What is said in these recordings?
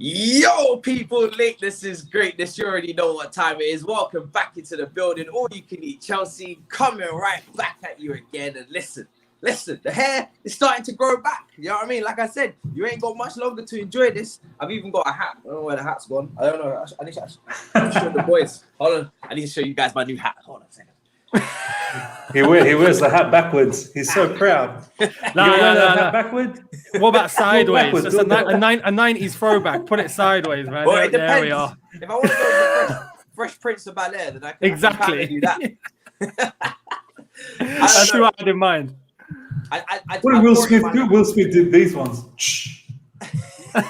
Yo, people, lateness is greatness. You already know what time it is. Welcome back into the building. All you can eat Chelsea coming right back at you again. And listen, the hair is starting to grow back. You know what I mean? Like I said, you ain't got much longer to enjoy this. I've even got a hat. I don't know where the hat's gone. I don't know. I need to show the boys. Hold on. I need to show you guys my new hat. Hold on a second. He wears the hat backwards. He's so proud. No. Backwards? What about sideways? Backwards, Just a 90s throwback. Put it sideways, man. Well, it depends. There we are. If I want to go with Fresh Prince of Bel-Air, then I can Exactly. do that. That's who I had in mind. What did Will Smith do? Will Smith did these ones. and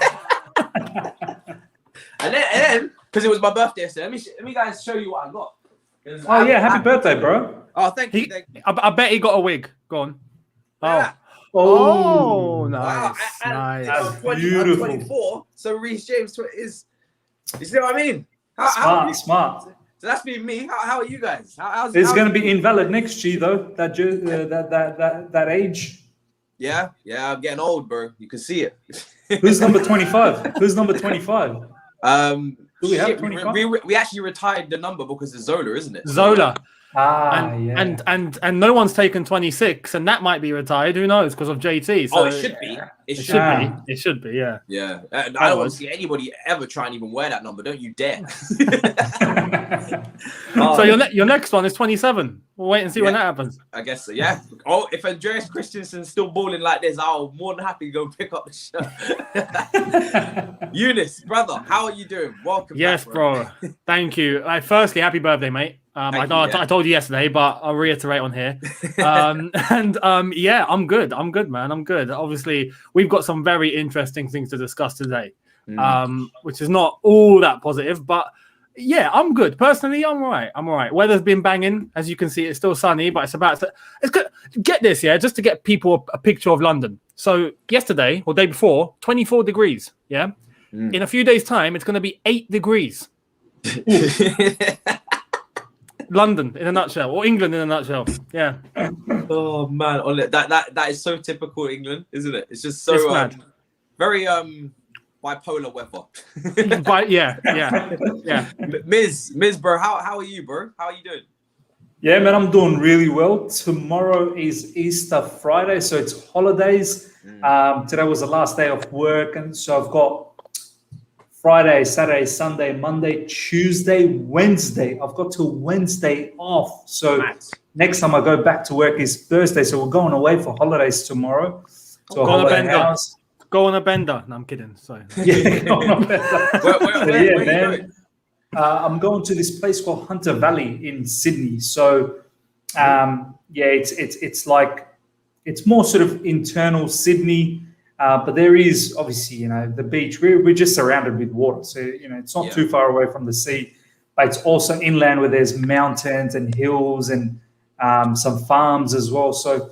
then, because it was my birthday, so let me guys show you what I got. Oh yeah, happy birthday, bro. Oh, thank you. I bet he got a wig. Go on. Yeah. Oh, nice. Wow. Nice. I'm Beautiful. 24, so Reece James is. You see what I mean? Smart. So that's been me. How are you guys? It's going to be invalid next year, though. That age. Yeah, I'm getting old, bro. You can see it. Who's number 25? Who's number 25? Do we have 25? We actually retired the number because of Zola, isn't it? Zola. Yeah. And no one's taken 26, and that might be retired. Who knows? Because of JT. So it should be. It should be. Yeah. Yeah. I don't want to see anybody ever try and even wear that number. Don't you dare. So your next one is 27. We'll wait and see when that happens. I guess so. Yeah. Oh, if Andreas Christensen's still balling like this, I'll more than happy go pick up the shirt. Younes, brother, how are you doing? Welcome. Yes, back, bro. Thank you. Firstly, happy birthday, mate. I told you yesterday, but I'll reiterate on here. Yeah, I'm good. I'm good, man. I'm good. Obviously, we've got some very interesting things to discuss today, which is not all that positive, but yeah, I'm good. Personally, I'm all right. Weather's been banging. As you can see, it's still sunny, but it's good. Get this, yeah, just to get people a picture of London. So yesterday or day before, 24 degrees, yeah? In a few days' time, it's going to be 8 degrees. London in a nutshell, or England in a nutshell. Yeah. Oh man, that is so typical England, isn't it? It's just so very bipolar weather. But yeah. Miz, bro, how are you, bro? How are you doing? Yeah, man, I'm doing really well. Tomorrow is Easter Friday, so it's holidays. Today was the last day of work, and so I've got Friday, Saturday, Sunday, Monday, Tuesday, Wednesday. I've got till Wednesday off. So next time I go back to work is Thursday. So we're going away for holidays tomorrow. So go on a bender. Go on a bender. No, I'm kidding. Sorry. Yeah, go on a bender. Where are you going? I'm going to this place called Hunter Valley in Sydney. So it's like it's more sort of internal Sydney. But there is obviously, the beach. We're just surrounded with water, so it's not too far away from the sea. But it's also inland where there's mountains and hills and some farms as well. So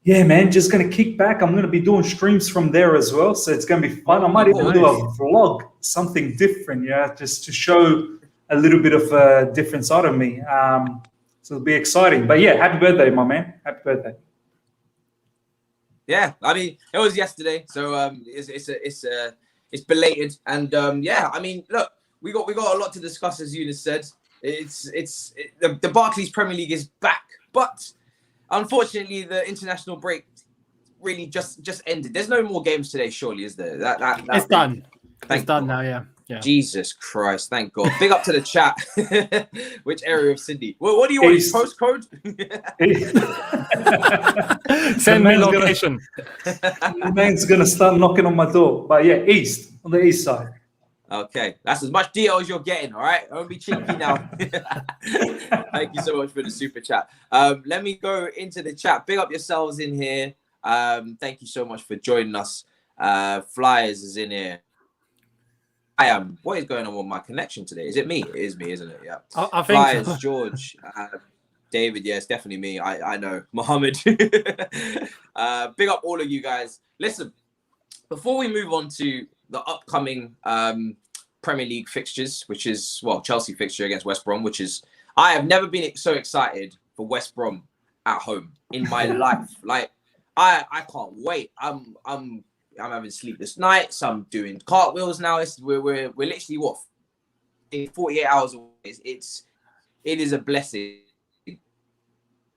yeah, man, just gonna kick back. I'm gonna be doing streams from there as well, so it's gonna be fun. I might even do a vlog, something different, just to show a little bit of a different side of me. So it'll be exciting. But yeah, happy birthday, my man. Happy birthday. Yeah, I mean, it was yesterday, so it's belated, and I mean, look, we got a lot to discuss, as Younes said. The Barclays Premier League is back, but unfortunately, the international break really just ended. There's no more games today, surely, is there? It's done. It's done now, yeah. Jesus Christ, thank God. Big up to the chat. Which area of Sydney? What do you want? Postcode? Send me location. The man's going to start knocking on my door. But yeah, on the east side. Okay, that's as much detail as you're getting, all right? Don't be cheeky now. Thank you so much for the super chat. Let me go into the chat. Big up yourselves in here. Thank you so much for joining us. Flyers is in here. What is going on with my connection today? Is it me? It is me, isn't it? Yeah. I think Flyers, so. George, David. Yeah, it's definitely me. I know. Mohammed. Big up all of you guys. Listen, before we move on to the upcoming Premier League fixtures, which is Chelsea fixture against West Brom, I have never been so excited for West Brom at home in my life. Like I can't wait. I'm having sleepless nights. I'm doing cartwheels now. We're literally what, in 48 hours away. It is a blessing.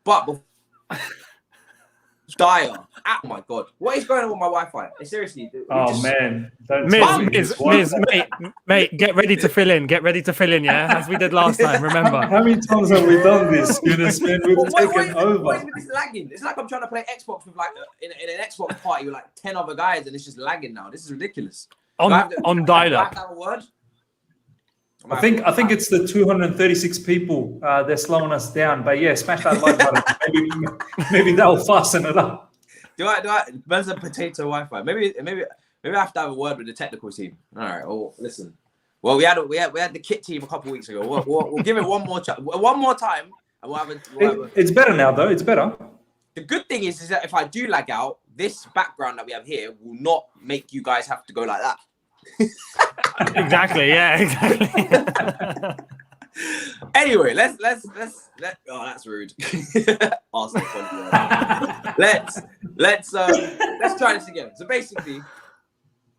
But dire. Oh my god, what is going on with my Wi-Fi? Seriously. Man, mate, get ready to fill in. Get ready to fill in, yeah, as we did last time. Remember? How many times have we done this? Younes, man, we've taken over. What is this lagging? It's like I'm trying to play Xbox with like in an Xbox party with like 10 other guys, and it's just lagging now. This is ridiculous. On dial-up. Have a word? I think it's the 236 people they're slowing us down. But yeah, smash that like button. Maybe that'll fasten it up. Do I? Where's the potato Wi-Fi? Maybe I have to have a word with the technical team. All right. Oh, listen. Well, we had the kit team a couple of weeks ago. We'll give it one more time, and we'll have a. It's better now, though. It's better. The good thing is that if I do lag out, this background that we have here will not make you guys have to go like that. Exactly. Yeah. Exactly. Anyway, let's. Oh, that's rude. Let's try this again. So basically,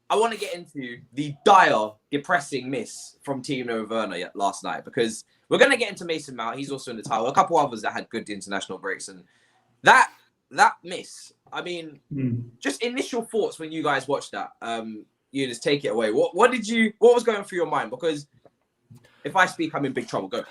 I want to get into the dire, depressing miss from Timo Werner last night, because we're going to get into Mason Mount. He's also in the title. A couple others that had good international breaks, and that miss. I mean, just initial thoughts when you guys watched that. You just take it away. What was going through your mind? Because if I speak, I'm in big trouble. Go.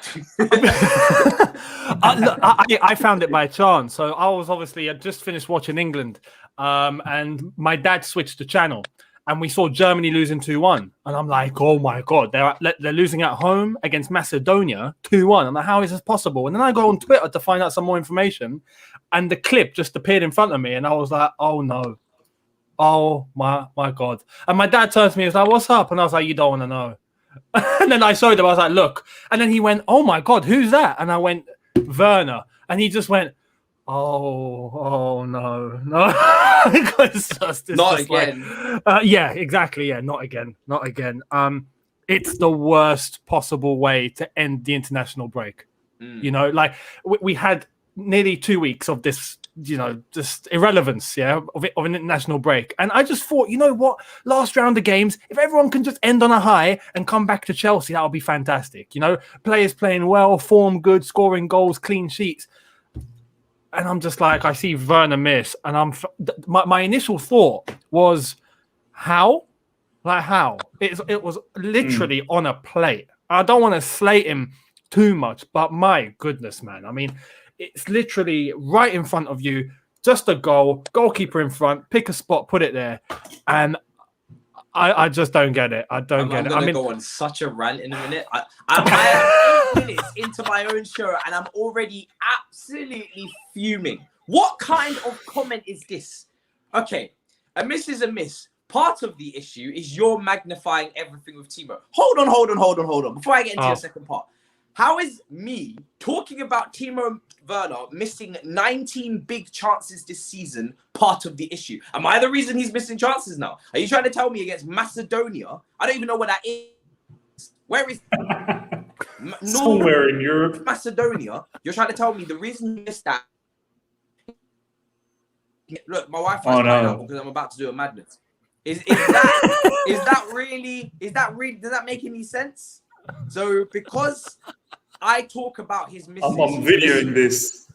I found it by chance. So I was I'd just finished watching England, and my dad switched the channel, and we saw Germany losing 2-1, and I'm like, oh my god, they're losing at home against Macedonia 2-1. I'm like, how is this possible? And then I go on Twitter to find out some more information, and the clip just appeared in front of me, and I was like, oh no. Oh my god. And my dad turned to me and was like, what's up? And I was like, you don't want to know. And then I showed him, I was like, look. And then he went, oh my god, who's that? And I went, Werner. And he just went, oh no. Not again. Yeah, exactly. Yeah, not again. It's the worst possible way to end the international break. You know, like we had nearly 2 weeks of this, you know, just irrelevance, of an international break. And I just thought, you know what, last round of games, if everyone can just end on a high and come back to Chelsea, that would be fantastic. You know, players playing well, form good, scoring goals, clean sheets. And I'm just like, I see Werner miss, and my initial thought was, how? Like, how? It was literally on a plate. I don't want to slate him too much, but my goodness, man. I mean, it's literally right in front of you, just a goalkeeper in front, pick a spot, put it there. And I just don't get it. I'm going to go on such a rant in a minute. I am 8 minutes into my own show, and I'm already absolutely fuming. What kind of comment is this? Okay, a miss is a miss. Part of the issue is you're magnifying everything with Timo. Hold on. Before I get into the second part. How is me talking about Timo Werner missing 19 big chances this season part of the issue? Am I the reason he's missing chances now? Are you trying to tell me against Macedonia? I don't even know where that is. Where is somewhere in Europe? Macedonia. You're trying to tell me the reason he missed that. Look, my Wi-Fi's cutting out because I'm about to do a madness. Is that really? Does that make any sense? So because I talk about his misses, I'm videoing this.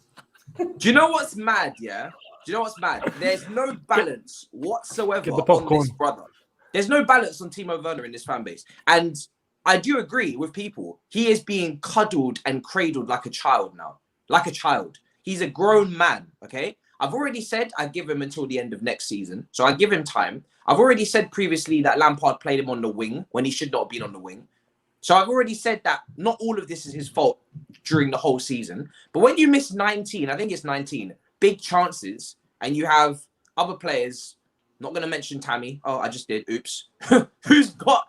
Do you know what's mad? Yeah. Do you know what's mad? There's no balance whatsoever on this brother. There's no balance on Timo Werner in this fan base, and I do agree with people. He is being cuddled and cradled like a child now, like a child. He's a grown man. Okay. I've already said I give him until the end of next season, so I give him time. I've already said previously that Lampard played him on the wing when he should not have been on the wing. So I've already said that not all of this is his fault during the whole season. But when you miss 19, I think it's 19, big chances, and you have other players, not going to mention Tammy. Oh, I just did. Oops. Who's got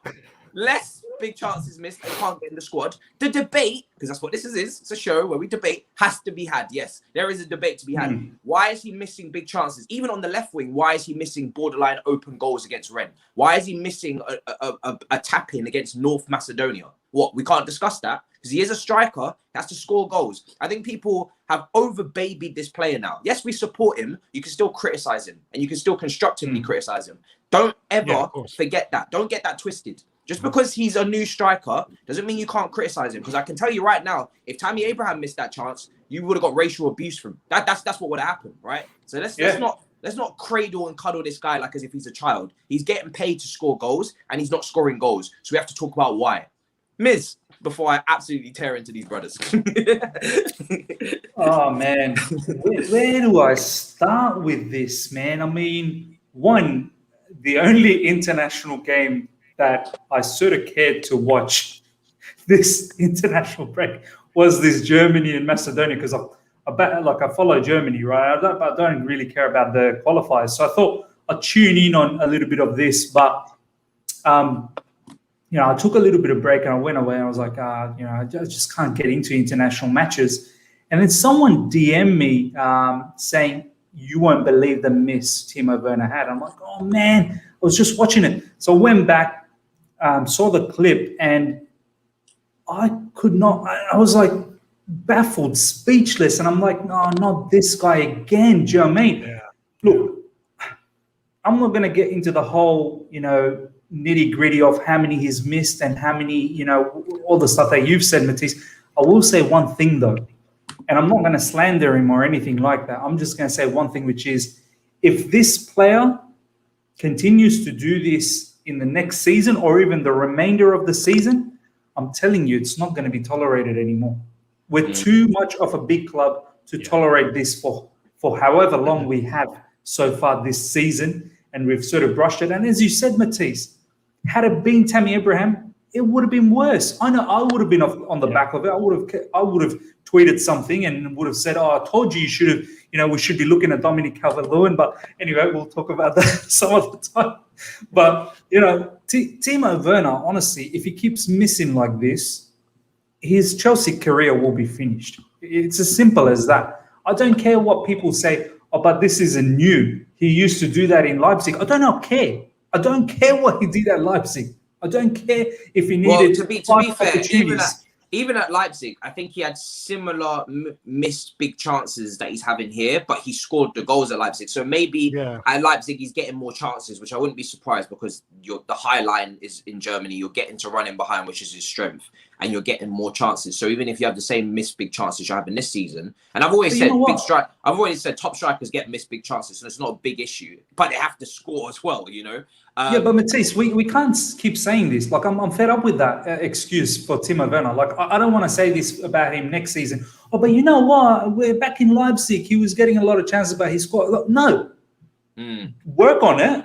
less big chances missed and can't get in the squad. The debate, because that's what this is, it's a show where we debate, has to be had. Yes, there is a debate to be had. Why is he missing big chances? Even on the left wing, why is he missing borderline open goals against Rennes? Why is he missing a tap-in against North Macedonia? What, we can't discuss that? because he is a striker. He has to score goals. I think people have over-babied this player now. Yes, we support him. You can still criticize him, and you can still constructively criticize him. Don't ever forget that. Don't get that twisted. Just because he's a new striker doesn't mean you can't criticize him. Because I can tell you right now, if Tammy Abraham missed that chance, you would have got racial abuse from him. That's what would have happened, right? So let's not cradle and cuddle this guy like as if he's a child. He's getting paid to score goals, and he's not scoring goals. So we have to talk about why. Miz, before I absolutely tear into these brothers. Oh man, where do I start with this, man? I mean, one, the only international game that I sort of cared to watch this international break was this Germany and Macedonia, because I follow Germany, right? I don't really care about the qualifiers, so I thought I'd tune in on a little bit of this, but I took a little bit of break and I went away and I was like, I just can't get into international matches. And then someone DM'd me saying, you won't believe the miss Timo Werner had. I'm like, oh man, I was just watching it. So I went back, saw the clip, and I could not, I was like baffled, speechless. And I'm like, no, not this guy again. Do you know what I mean? Yeah. Look, I'm not going to get into the whole, nitty gritty of how many he's missed and how many, all the stuff that you've said, Matisse. I will say one thing though, and I'm not going to slander him or anything like that. I'm just going to say one thing, which is if this player continues to do this in the next season or even the remainder of the season, I'm telling you, it's not going to be tolerated anymore. We're too much of a big club to tolerate this for however long we have so far this season, and we've sort of brushed it. And as you said, Matisse, had it been Tammy Abraham, it would have been worse. I know I would have been on the back of it. I would have tweeted something and would have said, I told you should have, we should be looking at Dominic Calvert-Lewin. But anyway, we'll talk about that some other time. But, Timo Werner, honestly, if he keeps missing like this, his Chelsea career will be finished. It's as simple as that. I don't care what people say, but this isn't new. He used to do that in Leipzig. I don't care. I don't care what he did at Leipzig. I don't care if he needed to be fair, even at Leipzig, I think he had similar missed big chances that he's having here, but he scored the goals at Leipzig. So maybe at Leipzig he's getting more chances, which I wouldn't be surprised, because the high line is in Germany. You're getting to run in behind, which is his strength, and you're getting more chances. So even if you have the same missed big chances you're having this season, and I've always said top strikers get missed big chances, so it's not a big issue, but they have to score as well, but Matisse, we can't keep saying this. Like, I'm fed up with that excuse for Timo Werner. Like, I don't want to say this about him next season. Oh, but you know what? We're back in Leipzig. He was getting a lot of chances, but he scored. Look, no. Work on it.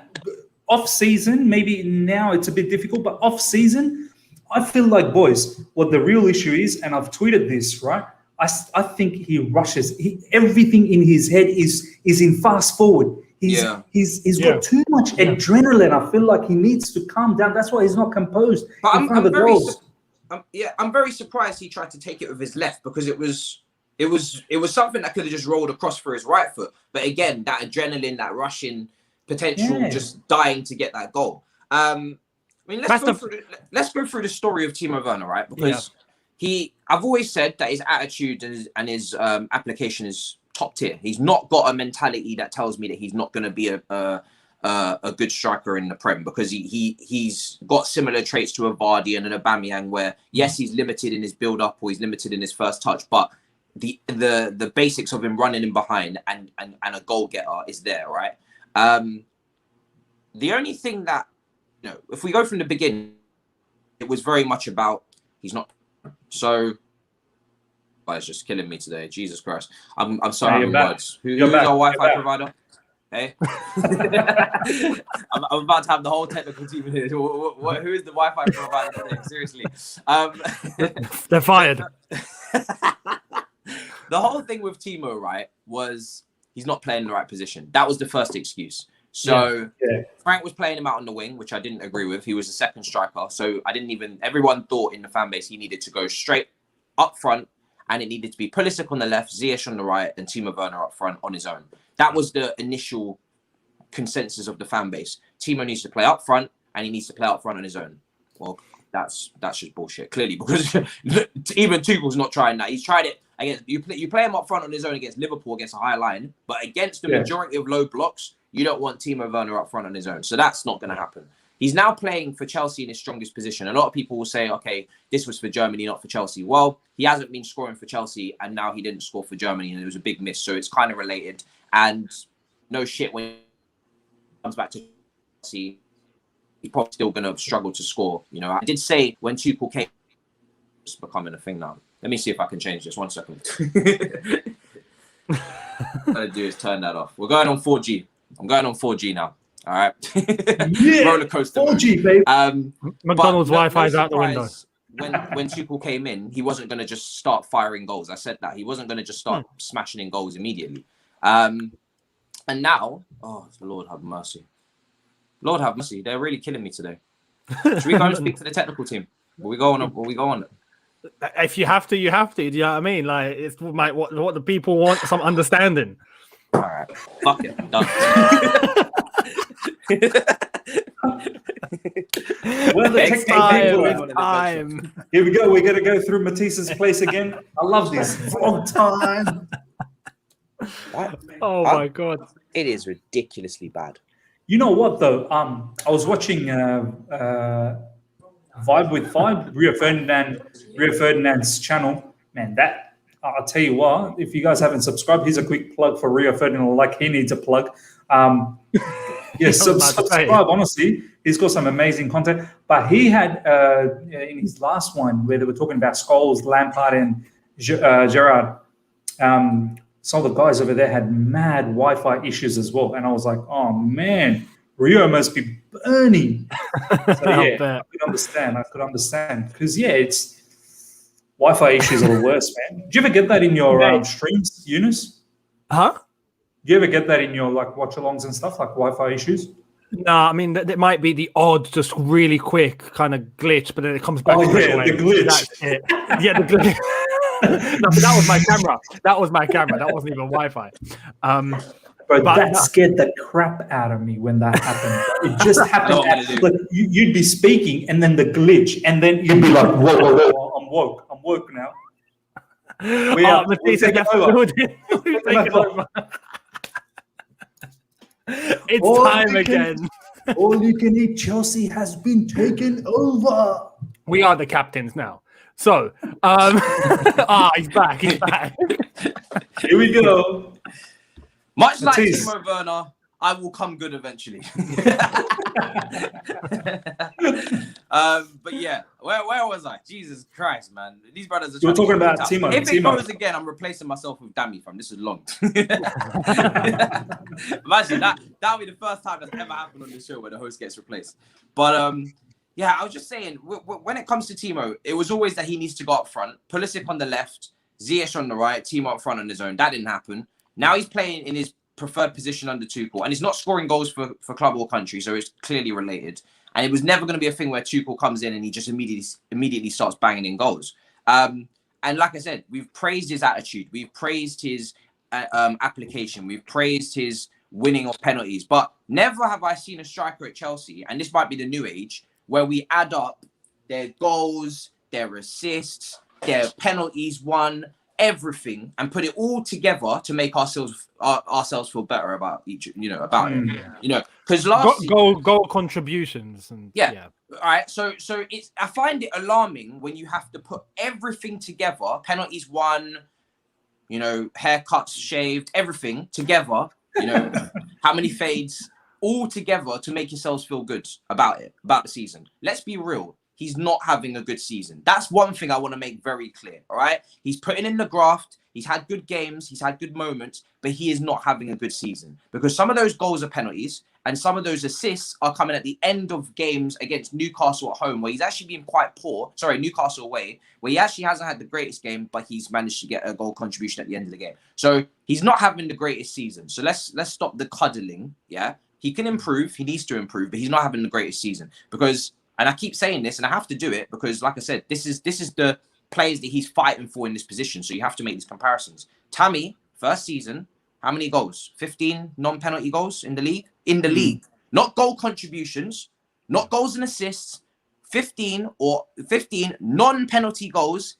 Off season, maybe now it's a bit difficult, but off season, I feel like, boys, what the real issue is, and I've tweeted this, right? I think he rushes. Everything in his head is in fast forward. He's got too much adrenaline. I feel like he needs to calm down. That's why he's not composed. But I'm very surprised he tried to take it with his left, because it was something that could have just rolled across for his right foot. But again, that adrenaline, that rushing potential, just dying to get that goal. Let's go through the story of Timo Werner, right? Because I've always said that his attitude and his application is top tier. He's not got a mentality that tells me that he's not going to be a good striker in the Prem, because he's got similar traits to a Vardy and an Aubameyang, where yes, he's limited in his build up or he's limited in his first touch, but the basics of him running in behind and a goal getter is there, right? The only thing that, if we go from the beginning, it was very much about he's not. So, it's just killing me today. Jesus Christ. I'm sorry. Words. Who's our Wi-Fi provider? Hey. I'm about to have the whole technical team in here. Who is the Wi-Fi provider today? Seriously. They're fired. The whole thing with Timo, right, was he's not playing the right position. That was the first excuse. So Frank was playing him out on the wing, which I didn't agree with. He was a second striker. So everyone thought in the fan base he needed to go straight up front, and it needed to be Pulisic on the left, Ziyech on the right, and Timo Werner up front on his own. That was the initial consensus of the fan base. Timo needs to play up front, and he needs to play up front on his own. well, that's just bullshit, clearly, because even Tuchel's not trying that. He's tried it against you play him up front on his own against Liverpool against a high line, but against the majority of low blocks, you don't want Timo Werner up front on his own. So that's not going to happen. He's now playing for Chelsea in his strongest position. A lot of people will say, okay, this was for Germany, not for Chelsea. Well, he hasn't been scoring for Chelsea, and now he didn't score for Germany, and it was a big miss. So it's kind of related. And no shit, when he comes back to Chelsea, he's probably still going to struggle to score. You know, I did say when Tuchel came, it's becoming a thing now. Let me see if I can change this. 1 second. What I'm going to do is turn that off. We're going on 4G. I'm going on 4G now. All right. Roller coaster. 4G, baby. McDonald's Wi-Fi is out the window. When Tuchel came in, he wasn't going to just start firing goals. I said that. He wasn't going to just start smashing in goals immediately. And now, oh, Lord have mercy. Lord have mercy. They're really killing me today. Should we go and speak to the technical team? Will we go on? If you have to, you have to. Do you know what I mean? Like, it's what the people want, some understanding. All right. Fuck it. Done. Well, the Next time. Here we go. We're going to go through Matisse's place again. I love this. Vlog time. Oh, my God. It is ridiculously bad. You know what, though? I was watching Vibe with Vibe, Rio Ferdinand's channel. Man, that, I'll tell you what, if you guys haven't subscribed, here's a quick plug for Rio Ferdinand, like he needs a plug. Subscribe, honestly. He's got some amazing content. But he had, in his last one, where they were talking about Scholes, Lampard, and Gerrard, some of the guys over there had mad Wi-Fi issues as well. And I was like, oh, man, Rio must be burning. So, yeah, I could understand. Because, it's Wi-Fi issues are the worst, man. Do you ever get that in your streams, Younes? Huh? Do you ever get that in your watch-alongs and stuff, like Wi-Fi issues? No, I mean, it might be the odd, just really quick kind of glitch, but then it comes back. The glitch. Yeah, the glitch. No, but that was my camera. That wasn't even Wi-Fi. But that scared the crap out of me when that happened. It just happened. Like you'd be speaking, and then the glitch, and then you'd be like, "Whoa, I'm woke now." We're taking over. It's time again. All you can eat Chelsea has been taken over. We are the captains now. So, he's back. Here we go. Much like Timo Werner, I will come good eventually. But yeah, where was I? Jesus Christ, man. These brothers are You're talking about Timo. If it goes again, I'm replacing myself with Dammy fam. This is long. Imagine that'll be the first time that's ever happened on this show where the host gets replaced. But I was just saying, when it comes to Timo, it was always that he needs to go up front. Pulisic on the left, Ziyech on the right, Timo up front on his own. That didn't happen. Now he's playing in his preferred position under Tuchel, and he's not scoring goals for club or country, so it's clearly related. And it was never going to be a thing where Tuchel comes in and he just immediately starts banging in goals. And like I said, we've praised his attitude, we've praised his application, we've praised his winning of penalties, but never have I seen a striker at Chelsea, and this might be the new age, where we add up their goals, their assists, their penalties won, everything, and put it all together to make ourselves feel better about it. Because last goal contributions and all right. So I find it alarming when you have to put everything together, penalties won, haircuts shaved, everything together, how many fades, all together to make yourselves feel good about the season. Let's be real. He's not having a good season. That's one thing I want to make very clear, all right? He's putting in the graft. He's had good games. He's had good moments, but he is not having a good season because some of those goals are penalties and some of those assists are coming at the end of games against Newcastle at home where he's actually been quite poor. Sorry, Newcastle away, where he actually hasn't had the greatest game, but he's managed to get a goal contribution at the end of the game. So he's not having the greatest season. So let's stop the cuddling, yeah? He can improve. He needs to improve, but he's not having the greatest season because... And I keep saying this, and I have to do it because, like I said, this is the players that he's fighting for in this position. So you have to make these comparisons. Tammy, first season, how many goals? 15 non-penalty goals in the league? In the league. Not goal contributions, not goals and assists. 15 non-penalty goals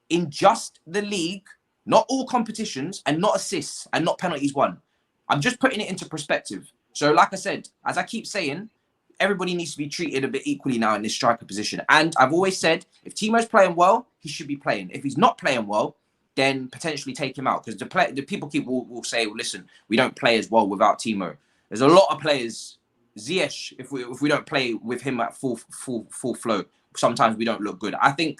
in just the league, not all competitions, and not assists and not penalties won. I'm just putting it into perspective. So like I said, as I keep saying, everybody needs to be treated a bit equally now in this striker position. And I've always said, if Timo's playing well, he should be playing. If he's not playing well, then potentially take him out. Because the people will say, well, listen, we don't play as well without Timo. There's a lot of players. Ziyech, if we don't play with him at full flow, sometimes we don't look good. I think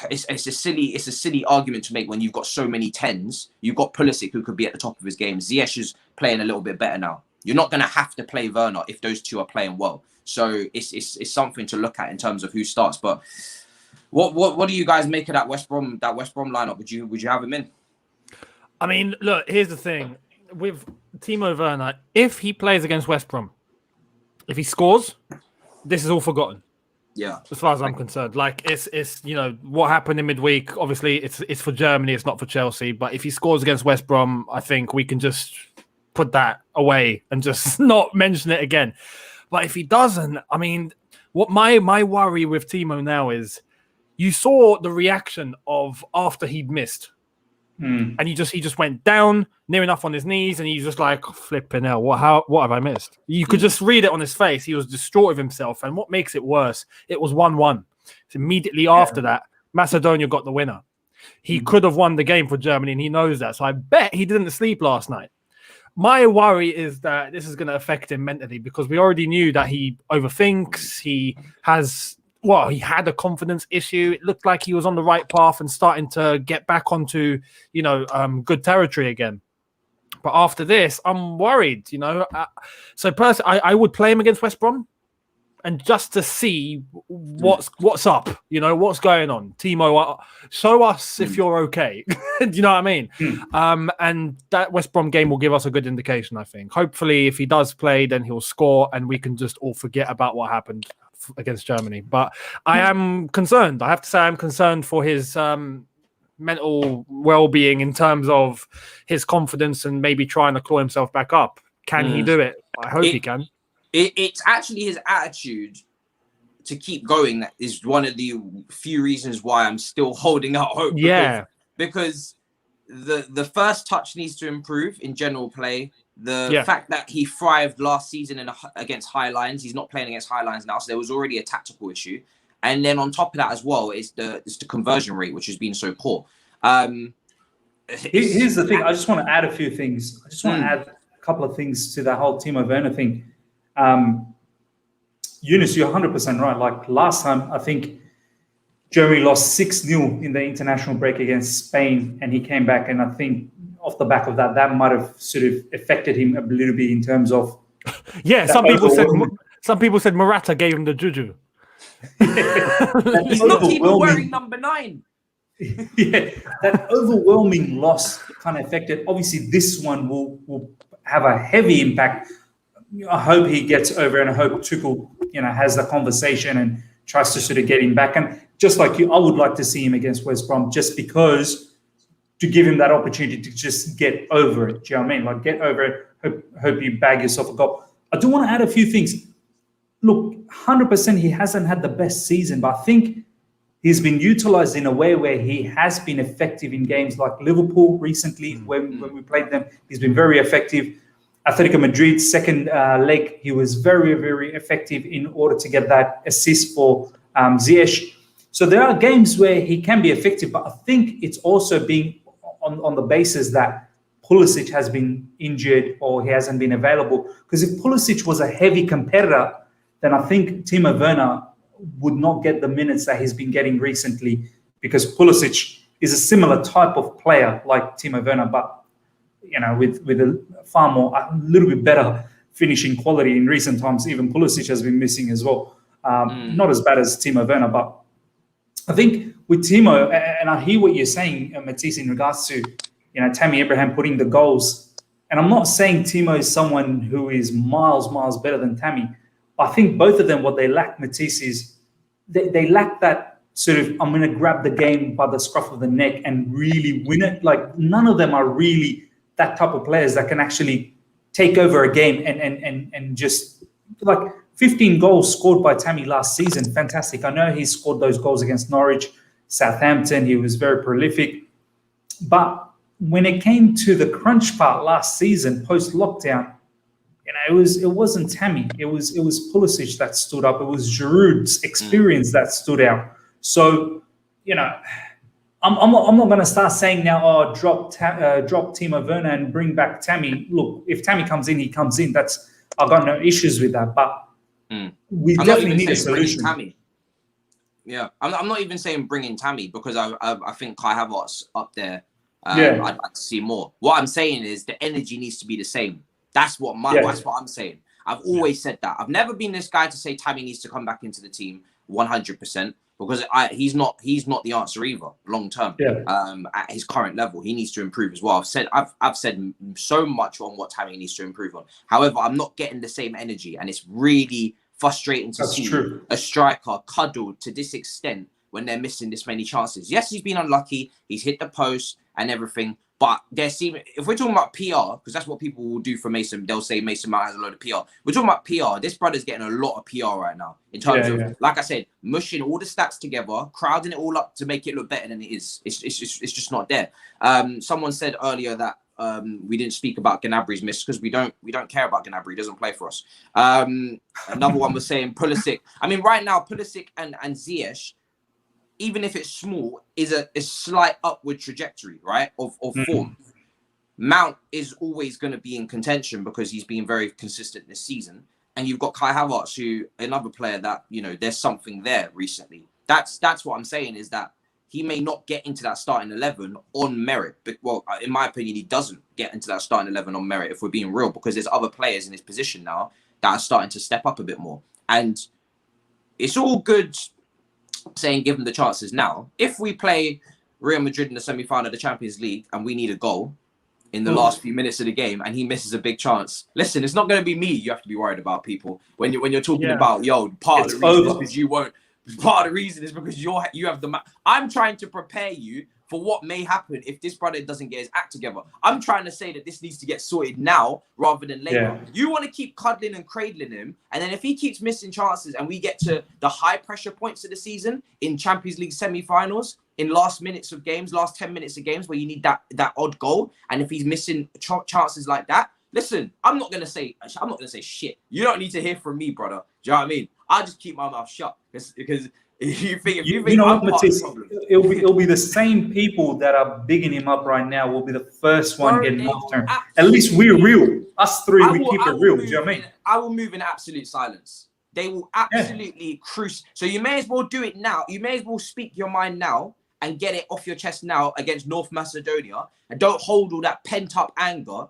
it's a silly argument to make when you've got so many 10s. You've got Pulisic, who could be at the top of his game. Ziyech is playing a little bit better now. You're not going to have to play Werner if those two are playing well. So it's something to look at in terms of who starts. But what do you guys make of that West Brom lineup? Would you have him in? I mean, look, here's the thing with Timo Werner. If he plays against West Brom, if he scores, this is all forgotten. Yeah, as far as I'm concerned, like it's what happened in midweek. Obviously, it's for Germany, it's not for Chelsea. But if he scores against West Brom, I think we can just put that away and just not mention it again. But if he doesn't, I mean, what my worry with Timo now is, you saw the reaction of after he'd missed, and he just went down near enough on his knees, and he's just like, flipping hell, what have I missed? You could just read it on his face. He was distraught with himself, and what makes it worse, it was 1-1. So immediately after that, Macedonia got the winner. He could have won the game for Germany, and he knows that. So I bet he didn't sleep last night. My worry is that this is going to affect him mentally, because we already knew that he overthinks. He had a confidence issue. It looked like he was on the right path and starting to get back onto, good territory again. But after this, I'm worried, So personally, I would play him against West Brom, and just to see what's up, what's going on. Timo, show us if you're okay. Do you know what I mean? And that West Brom game will give us a good indication, I think. Hopefully, if he does play, then he'll score, and we can just all forget about what happened against Germany. But I am concerned. I have to say I'm concerned for his mental well-being in terms of his confidence and maybe trying to claw himself back up. Can he do it? I hope he can. It's actually his attitude to keep going that is one of the few reasons why I'm still holding out hope. Because the first touch needs to improve in general play. The fact that he thrived last season against high lines, he's not playing against high lines now, so there was already a tactical issue. And then on top of that as well is the conversion rate, which has been so poor. Here's the thing. I just want to add a few things. I just want to add a couple of things to that whole Timo Werner thing. Younes, you're 100% right. Like last time, I think Germany lost 6-0 in the international break against Spain, and he came back. And I think off the back of that might have sort of affected him a little bit in terms of. Some people said Morata gave him the juju. He's not even wearing number 9. That overwhelming loss kind of affected. Obviously, this one will have a heavy impact. I hope he gets over, and I hope Tuchel, has the conversation and tries to sort of get him back. And just like you, I would like to see him against West Brom, just because to give him that opportunity to just get over it. Do you know what I mean? Like, get over it. Hope you bag yourself a goal. I do want to add a few things. Look, 100% he hasn't had the best season, but I think he's been utilized in a way where he has been effective in games like Liverpool recently when we played them. He's been very effective. Atletico Madrid's second leg, he was very, very effective in order to get that assist for Ziyech. So there are games where he can be effective, but I think it's also being on the basis that Pulisic has been injured or he hasn't been available. Because if Pulisic was a heavy competitor, then I think Timo Werner would not get the minutes that he's been getting recently, because Pulisic is a similar type of player like Timo Werner, but with a far more, a little bit better finishing quality in recent times. Even Pulisic has been missing as well. Not as bad as Timo Werner, but I think with Timo, and I hear what you're saying, Matisse, in regards to Tammy Abraham putting the goals. And I'm not saying Timo is someone who is miles better than Tammy. I think both of them, what they lack, Matisse, is they lack that sort of, I'm going to grab the game by the scruff of the neck and really win it. Like, none of them are really that type of players that can actually take over a game and just, like, 15 goals scored by Tammy last season. Fantastic. I know he scored those goals against Norwich, Southampton. He was very prolific. But when it came to the crunch part last season, post-lockdown, it wasn't Tammy. It was Pulisic that stood up. It was Giroud's experience that stood out. So, I'm not going to start saying now, drop Timo Werner and bring back Tammy. Look, if Tammy comes in, he comes in. I've got no issues with that. But we definitely need a solution. Tammy. Yeah, I'm not even saying bring in Tammy because I think Kai Havertz up there. I'd like to see more. What I'm saying is the energy needs to be the same. That's what I'm saying. I've always said that. I've never been this guy to say Tammy needs to come back into the team 100%. Because he's not the answer either long term. At his current level, he needs to improve as well. I've said so much on what Tammy needs to improve on. However, I'm not getting the same energy, and it's really frustrating to see a striker cuddled to this extent when they're missing this many chances. Yes, he's been unlucky. He's hit the post and everything. But if we're talking about PR, because that's what people will do for Mason, they'll say Mason Mount has a load of PR. We're talking about PR. This brother's getting a lot of PR right now in terms of, like I said, mushing all the stats together, crowding it all up to make it look better than it is. It's just not there. Someone said earlier that we didn't speak about Gnabry's miss because we don't care about Gnabry. He doesn't play for us. Another one was saying Pulisic. I mean, right now Pulisic and Ziyech, even if it's small, is a slight upward trajectory, right, of form. Mount is always going to be in contention because he's been very consistent this season. And you've got Kai Havertz, who another player that, there's something there recently. That's what I'm saying, is that he may not get into that starting 11 on merit. But, well, in my opinion, he doesn't get into that starting 11 on merit, if we're being real, because there's other players in his position now that are starting to step up a bit more. And it's all good saying give them the chances now. If we play Real Madrid in the semi-final of the Champions League and we need a goal in the last few minutes of the game and he misses a big chance, listen, it's not going to be me you have to be worried about, people. When you're talking about, part of the reason is because you won't. Part of the reason is because you have the. I'm trying to prepare you for what may happen if this brother doesn't get his act together. I'm trying to say that this needs to get sorted now rather than later. Yeah. You want to keep cuddling and cradling him, and then if he keeps missing chances and we get to the high pressure points of the season in Champions League semi-finals, in last minutes of games, last 10 minutes of games where you need that odd goal, and if he's missing chances like that, listen, I'm not gonna say shit. You don't need to hear from me, brother. Do you know what I mean? I'll just keep my mouth shut because if you think I'm part of the problem, it'll be the same people that are bigging him up right now will be the first one getting after him. At least we're real. Us three, we keep it real. Do you know what I mean? I will move in absolute silence. They will absolutely cruise. So you may as well do it now. You may as well speak your mind now and get it off your chest now against North Macedonia, and don't hold all that pent up anger,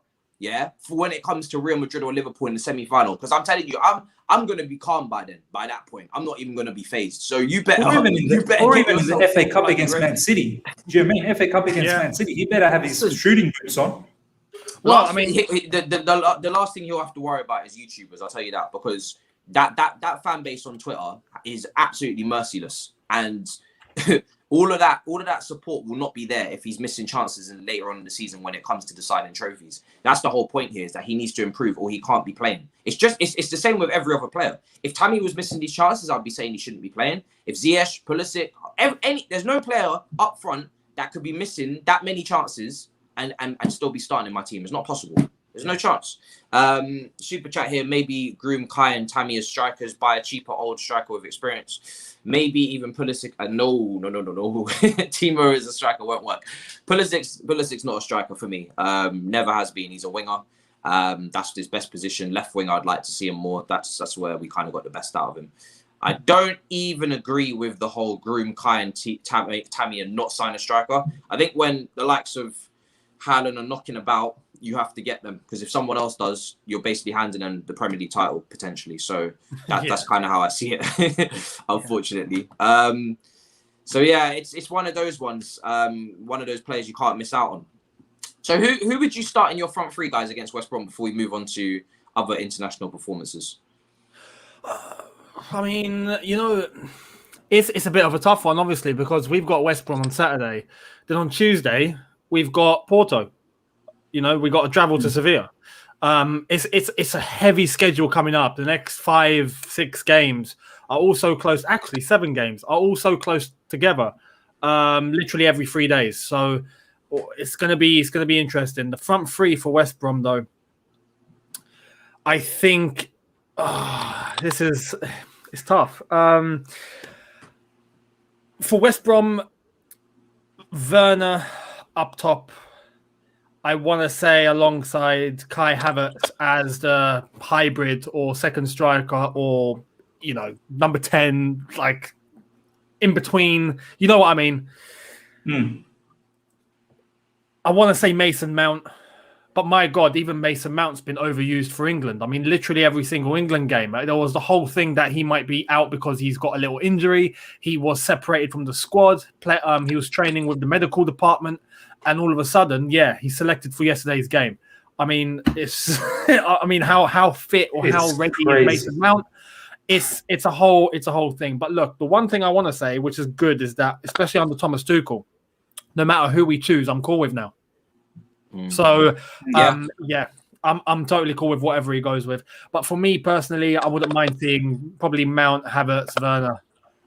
for when it comes to Real Madrid or Liverpool in the semi-final. Because I'm telling you, I'm going to be calm by that point. I'm not even going to be phased. So you better. Or even the FA Cup against Man City. Do you know what I mean? FA Cup against Man City. He better have his shooting boots on. Well, the last thing he'll have to worry about is YouTubers. I'll tell you that, because that fan base on Twitter is absolutely merciless, and all of that support will not be there if he's missing chances and later on in the season when it comes to deciding trophies. That's the whole point here, is that he needs to improve or he can't be playing. It's the same with every other player. If Tammy was missing these chances, I'd be saying he shouldn't be playing. If Ziyech, Pulisic, there's no player up front that could be missing that many chances and still be starting in my team. It's not possible. There's no chance. Super chat here. Maybe groom Kai and Tammy as strikers, buy a cheaper old striker with experience. Maybe even Pulisic. No. Timo is a striker, won't work. Pulisic's not a striker for me. Never has been. He's a winger. That's his best position. Left winger, I'd like to see him more. That's where we kind of got the best out of him. I don't even agree with the whole groom Kai and Tammy and not sign a striker. I think when the likes of Haaland are knocking about, you have to get them, because if someone else does, you're basically handing them the Premier League title potentially. So that's kind of how I see it, unfortunately. So yeah, it's one of those ones, one of those players you can't miss out on. So who would you start in your front three, guys, against West Brom before we move on to other international performances? I mean, it's a bit of a tough one, obviously, because we've got West Brom on Saturday. Then on Tuesday, we've got Porto. We got to travel to Sevilla. It's a heavy schedule coming up. The next 5-6 games are also close. Actually, 7 games are also close together. Literally every 3 days. So it's gonna be interesting. The front three for West Brom, though, I think it's tough. For West Brom, Werner up top. I want to say alongside Kai Havertz as the hybrid or second striker, or number 10, like in between. You know what I mean? I want to say Mason Mount, but my God, even Mason Mount's been overused for England. I mean, literally every single England game. There was the whole thing that he might be out because he's got a little injury. He was separated from the squad. He was training with the medical department. And all of a sudden, he's selected for yesterday's game. I mean, it's how fit or how ready is Mason Mount? It's a whole thing. But look, the one thing I want to say, which is good, is that especially under Thomas Tuchel, no matter who we choose, I'm cool with now. So I'm totally cool with whatever he goes with. But for me personally, I wouldn't mind seeing probably Mount, Havertz, Werner.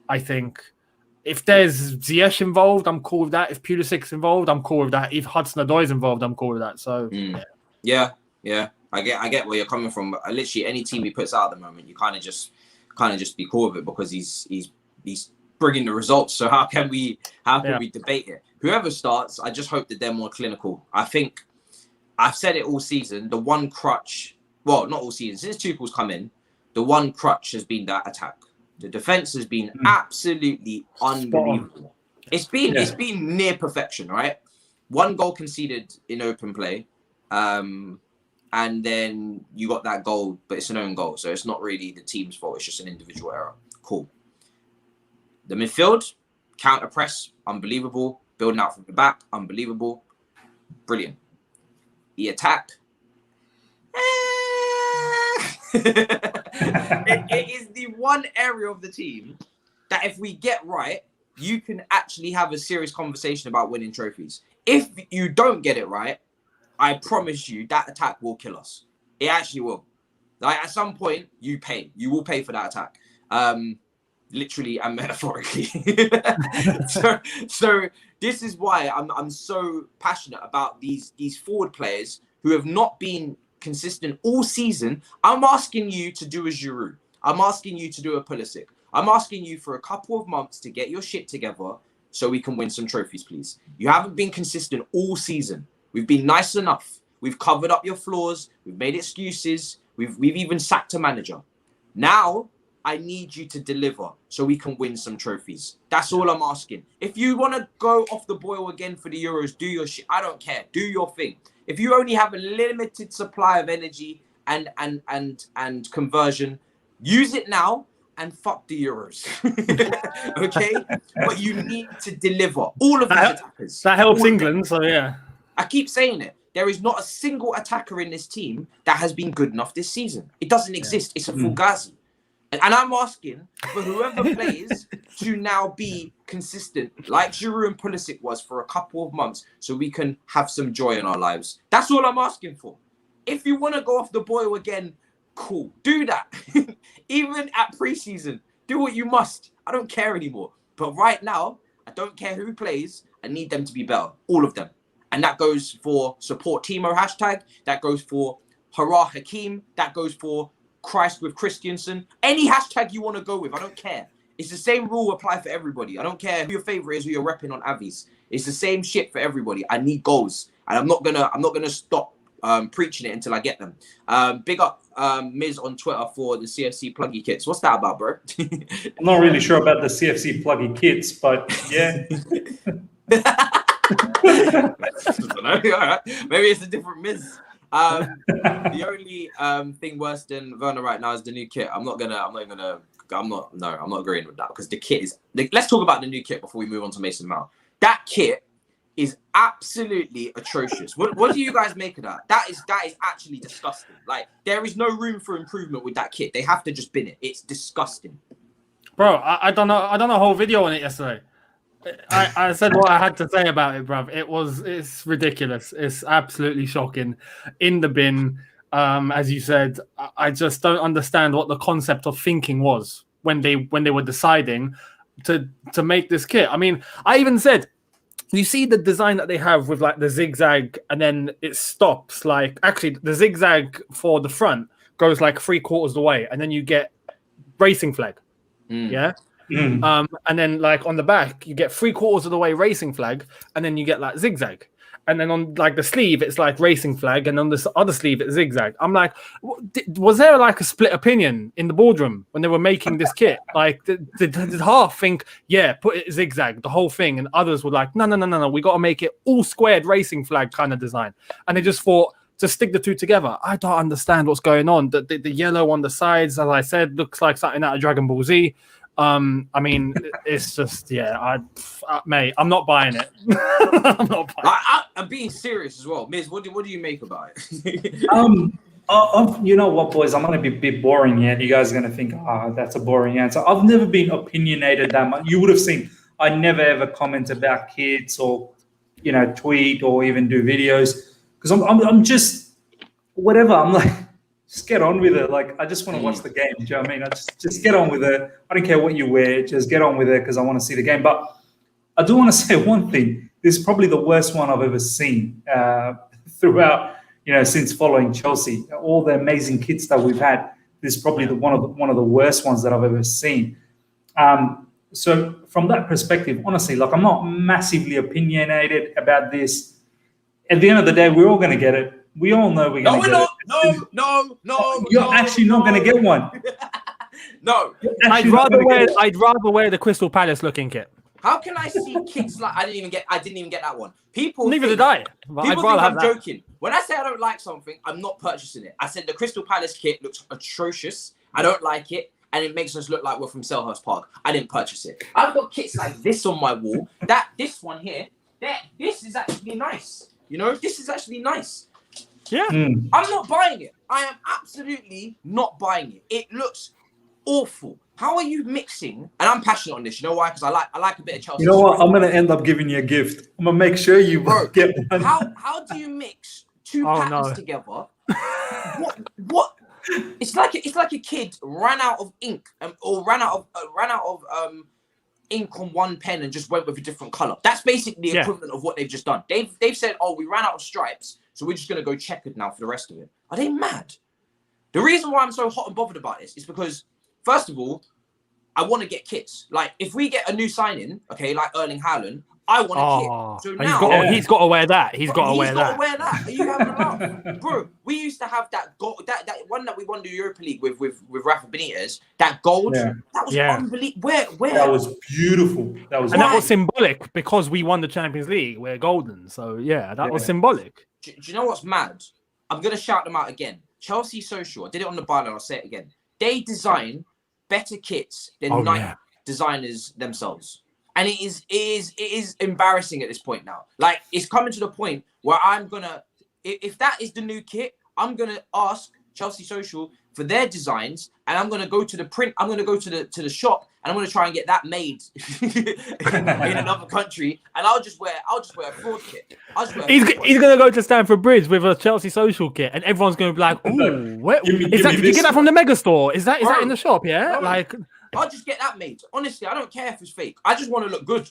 I think. If there's Ziyech involved, I'm cool with that. If Pulisic's involved, I'm cool with that. If Hudson-Odoi's involved, I'm cool with that. So yeah, I get where you're coming from. But literally, any team he puts out at the moment, you kind of just be cool with it because he's bringing the results. So how can we debate it? Whoever starts, I just hope that they're more clinical. I think I've said it all season. The one crutch, well, not all season, since Tuchel's come in, the one crutch has been that attack. The defense has been absolutely unbelievable. It's been near perfection, right? 1 goal conceded in open play, and then you got that goal, but it's an own goal, so it's not really the team's fault. It's just an individual error. Cool. The midfield, counter press, unbelievable. Building out from the back, unbelievable. Brilliant. The attack. It is the one area of the team that if we get right, you can actually have a serious conversation about winning trophies. If you don't get it right, I promise you that attack will kill us. It actually will. Like at some point, you will pay for that attack. Literally and metaphorically. so this is why I'm so passionate about these forward players who have not been consistent all season. I'm asking you to do a Giroud. I'm asking you to do a Pulisic. I'm asking you for a couple of months to get your shit together so we can win some trophies, please. You haven't been consistent all season. We've been nice enough. We've covered up your flaws. We've made excuses. We've even sacked a manager. Now I need you to deliver so we can win some trophies. That's all I'm asking. If you want to go off the boil again for the Euros, do your shit. I don't care. Do your thing. If you only have a limited supply of energy and conversion, use it now and fuck the Euros. Okay? But you need to deliver. All of these attackers. That helps England, so yeah. I keep saying it. There is not a single attacker in this team that has been good enough this season. It doesn't exist. It's a fugazi. And I'm asking for whoever plays to now be consistent, like Giroud and Pulisic was for a couple of months, so we can have some joy in our lives. That's all I'm asking for. If you want to go off the boil again, cool. Do that. Even at preseason, do what you must. I don't care anymore. But right now, I don't care who plays. I need them to be better. All of them. And that goes for support Timo hashtag. That goes for Hurrah Hakeem. That goes for Christ with Christiansen. Any hashtag you want to go with, I don't care. It's the same rule apply for everybody. I don't care who your favorite is, who you're repping on Avis. It's the same shit for everybody. I need goals, and I'm not gonna stop preaching it until I get them. Big up Miz on Twitter for the CFC pluggy kits. What's that about, bro? I'm not really sure about the CFC pluggy kits, but yeah. All right. Maybe it's a different Miz. The only thing worse than Werner right now is the new kit. I'm not agreeing with that because the kit is. Let's talk about the new kit before we move on to Mason Mount. That kit is absolutely atrocious. What do you guys make of that? That is actually disgusting. Like there is no room for improvement with that kit. They have to just bin it. It's disgusting. Bro, I done a whole video on it yesterday. I said what I had to say about it, bruv. It's ridiculous. It's absolutely shocking. In the bin. As you said, I just don't understand what the concept of thinking was when they were deciding to make this kit. I mean, I even said, you see the design that they have with like the zigzag, and then it stops. Like, actually, the zigzag for the front goes like 3/4 of the way, and then you get racing flag. Yeah. And then like on the back, you get 3/4 of the way racing flag, and then you get like zigzag. And then on like the sleeve, it's like racing flag, and on this other sleeve, it's zigzag. I'm like, was there like a split opinion in the boardroom when they were making this kit? Like, did half think, yeah, put it zigzag, the whole thing, and others were like, no, we got to make it all squared racing flag kind of design. And they just thought, to stick the two together. I don't understand what's going on. The yellow on the sides, as I said, looks like something out of Dragon Ball Z. I mean, it's just, yeah, mate, I'm not buying it. I'm not buying it. I'm being serious as well. Miz, what do you make about it? You know what, boys? I'm going to be a bit boring here. You guys are going to think, that's a boring answer. I've never been opinionated that much. You would have seen I never ever comment about kids or, you know, tweet or even do videos. Because I'm just whatever. I'm like, just get on with it. Like, I just want to watch the game. Do you know what I mean? I just get on with it. I don't care what you wear. Just get on with it because I want to see the game. But I do want to say one thing. This is probably the worst one I've ever seen throughout, you know, since following Chelsea. All the amazing kits that we've had, this is probably one of the worst ones that I've ever seen. So from that perspective, honestly, like, I'm not massively opinionated about this. At the end of the day, we're all going to get it. We all know we're going to get it. No. You're actually not going to get one. No. I'd rather wear the Crystal Palace looking kit. How can I see kits like I didn't even get that one? Neither did I. But People think I'm joking. When I say I don't like something, I'm not purchasing it. I said the Crystal Palace kit looks atrocious. I don't like it, and it makes us look like we're from Selhurst Park. I didn't purchase it. I've got kits like this on my wall. This one here, this is actually nice. You know, this is actually nice. Yeah. I'm not buying it. I am absolutely not buying it. It looks awful. How are you mixing? And I'm passionate on this. You know why? Because I like a bit of Chelsea. You know what? I'm going to end up giving you a gift. I'm going to make sure you get one. How do you mix two patterns together? What? It's like a kid ran out of ink or ran out of ink on one pen and just went with a different color. That's basically the equivalent of what they've just done. They've said, oh, we ran out of stripes, so we're just going to go checkered now for the rest of it. Are they mad? The reason why I'm so hot and bothered about this is because, first of all, I want to get kits. Like, if we get a new signing, okay, like Erling Haaland, I want a kit. So now he's got to wear that. He's got to wear that. Are you having a laugh? Bro, we used to have that gold, that one that we won the Europa League with Rafa Benitez, that gold. Yeah. That was unbelievable. Where? That was beautiful. That was symbolic because we won the Champions League. We're golden. So, that was symbolic. Do you know what's mad? I'm going to shout them out again. Chelsea Social, I did it on the byline, I'll say it again. They design better kits than Nike designers themselves. And it is embarrassing at this point now. Like, it's coming to the point where I'm gonna, if that is the new kit, I'm gonna ask Chelsea Social for their designs, and I'm gonna go to the print. I'm gonna go to the shop, and I'm gonna try and get that made in another country. And I'll just wear a fraud kit. He's gonna go to Stamford Bridge with a Chelsea Social kit, and everyone's gonna be like, "Ooh, did you get that from the mega store? Is that in the shop? Yeah, like." I'll just get that made. Honestly, I don't care if it's fake. I just want to look good.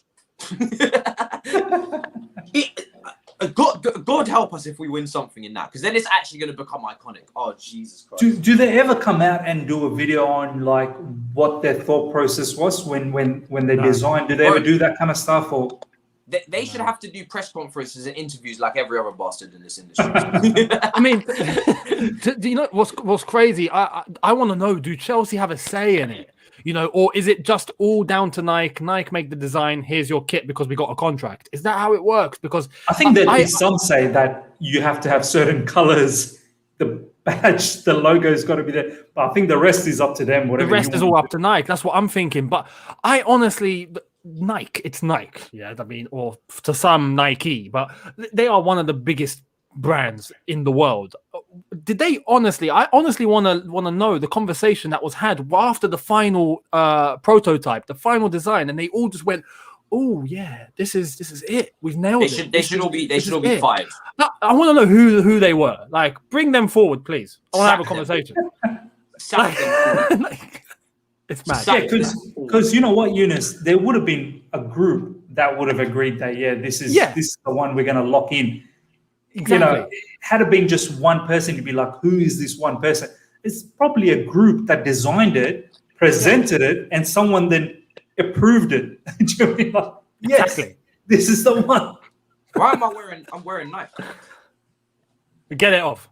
God help us if we win something in that, because then it's actually going to become iconic. Oh, Jesus Christ. Do they ever come out and do a video on like what their thought process was when they designed? Do they ever do that kind of stuff? Or they should have to do press conferences and interviews like every other bastard in this industry. I mean, do you know what's crazy? I want to know, do Chelsea have a say in it? You know, or is it just all down to Nike? Nike make the design. Here's your kit because we got a contract. Is that how it works? Because I think that some say that you have to have certain colors. The badge, the logo's got to be there. But I think the rest is up to them. Whatever the rest is all up to Nike. That's what I'm thinking. But I honestly, Nike, it's Nike. Yeah, I mean, or to some Nike, but they are one of the biggest brands in the world. Did they honestly? I honestly want to know the conversation that was had after the final prototype, the final design, and they all just went, oh yeah, this is it. We've nailed it. They should all be fired. I want to know who they were. Like, bring them forward, please. I want to have a conversation. It's mad. Yeah, because you know what, Younes, there would have been a group that would have agreed that this is the one we're going to lock in. Exactly. You know, had it been just one person, you'd be like, who is this one person? It's probably a group that designed it, presented it, and someone then approved it. You'll be like, yes, exactly. This is the one. Why am I'm wearing Nike? Get it off.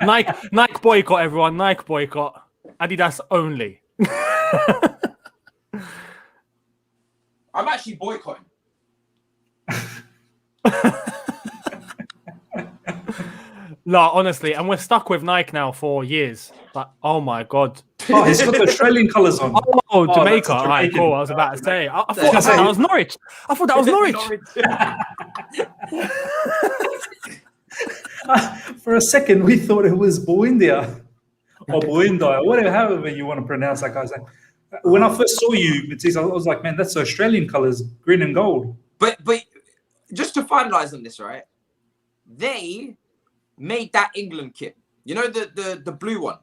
Nike boycott, everyone. Nike boycott. Adidas only. I'm actually boycotting. No, honestly, and we're stuck with Nike now for years. But oh my god. Oh, he's got the Australian colours on. Oh, Jamaica. All right, cool. I was about to say. I thought that was Norwich. I thought that was Norwich. For a second, we thought it was Boindia or Boindia, whatever, however you want to pronounce that guy's name. When I first saw you, Matisse, I was like, man, that's Australian colours, green and gold. But just to finalise on this, right? They made that England kit. You know the blue one.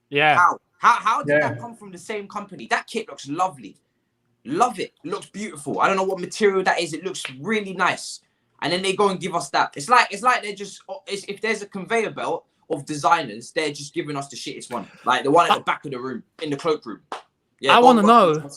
Yeah. How did that come from the same company? That kit looks lovely. Love it. It looks beautiful. I don't know what material that is. It looks really nice. And then they go and give us that. It's like they're just, if there's a conveyor belt of designers, they're just giving us the shittest one. Like the one at the back of the room, in the cloakroom. Yeah, I want to know.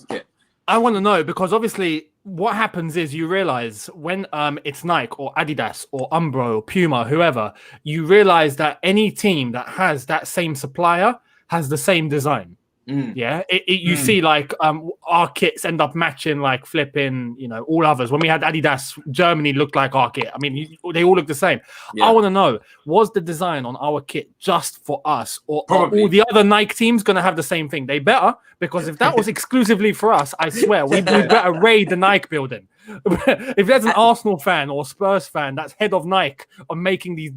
I want to know, because obviously what happens is you realize when it's Nike or Adidas or Umbro or Puma, whoever, you realize that any team that has that same supplier has the same design. Yeah, you see, like our kits end up matching like flipping, all others. When we had Adidas, Germany looked like our kit. I mean, they all look the same. Yeah. I want to know, was the design on our kit just for us, or are all the other Nike teams going to have the same thing? They better, because if that was exclusively for us, I swear we better raid the Nike building. If there's an Arsenal fan or Spurs fan that's head of Nike on making these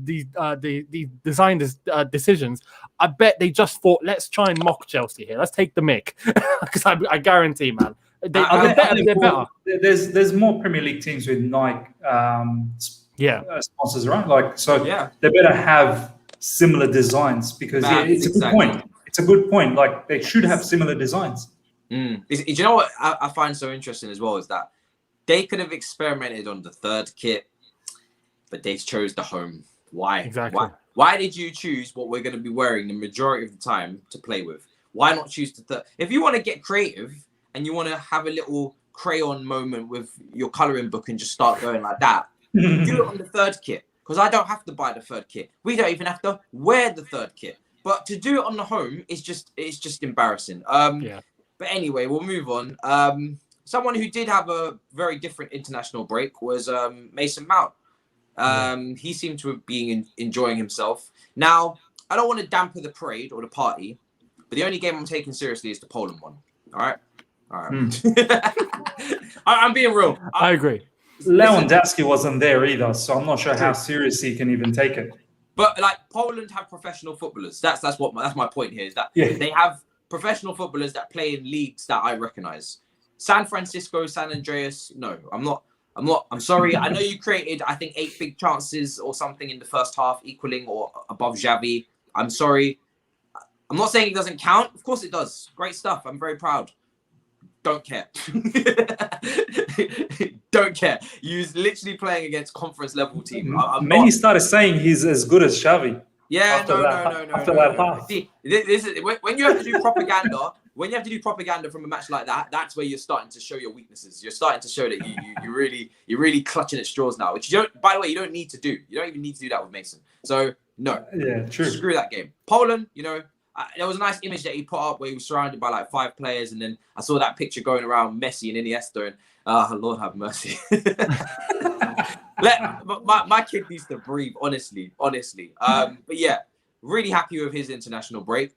design decisions, I bet they just thought, let's try and mock Chelsea here. Let's take the mick, because I guarantee, man, they're better. There's more Premier League teams with Nike sponsors, right? Like, so they better have similar designs, because it's a good point. It's a good point. Like, they should have similar designs. Do you know what I find so interesting as well is that they could have experimented on the third kit, but they chose the home. Why? Exactly. Why did you choose what we're going to be wearing the majority of the time to play with? Why not choose the third? If you want to get creative and you want to have a little crayon moment with your colouring book and just start going like that, do it on the third kit. Because I don't have to buy the third kit. We don't even have to wear the third kit. But to do it on the home is just embarrassing. But anyway, we'll move on. Someone who did have a very different international break was Mason Mount. He seemed to be enjoying himself. Now, I don't want to dampen the parade or the party, but the only game I'm taking seriously is the Poland one. All right. I'm being real. I agree. Lewandowski wasn't there either, so I'm not sure how serious he can even take it. But like, Poland have professional footballers. That's my point here. Is that they have professional footballers that play in leagues that I recognize. San Francisco, San Andreas. No, I'm not. I'm sorry. I know you created, I think, 8 big chances or something in the first half, equaling or above Xavi. I'm sorry. I'm not saying it doesn't count. Of course it does. Great stuff. I'm very proud. Don't care. Don't care. You're literally playing against conference level team. Many started saying he's as good as Xavi. Yeah, no. Half. See, this is when you have to do propaganda. When you have to do propaganda from a match like that, that's where you're starting to show your weaknesses. You're starting to show that you're really clutching at straws now, which you don't. By the way, you don't need to do. You don't even need to do that with Mason. So no, true. Screw that game. Poland, there was a nice image that he put up where he was surrounded by like 5 players, and then I saw that picture going around Messi and Iniesta, and Lord have mercy. My kid needs to breathe, honestly. But yeah, really happy with his international break.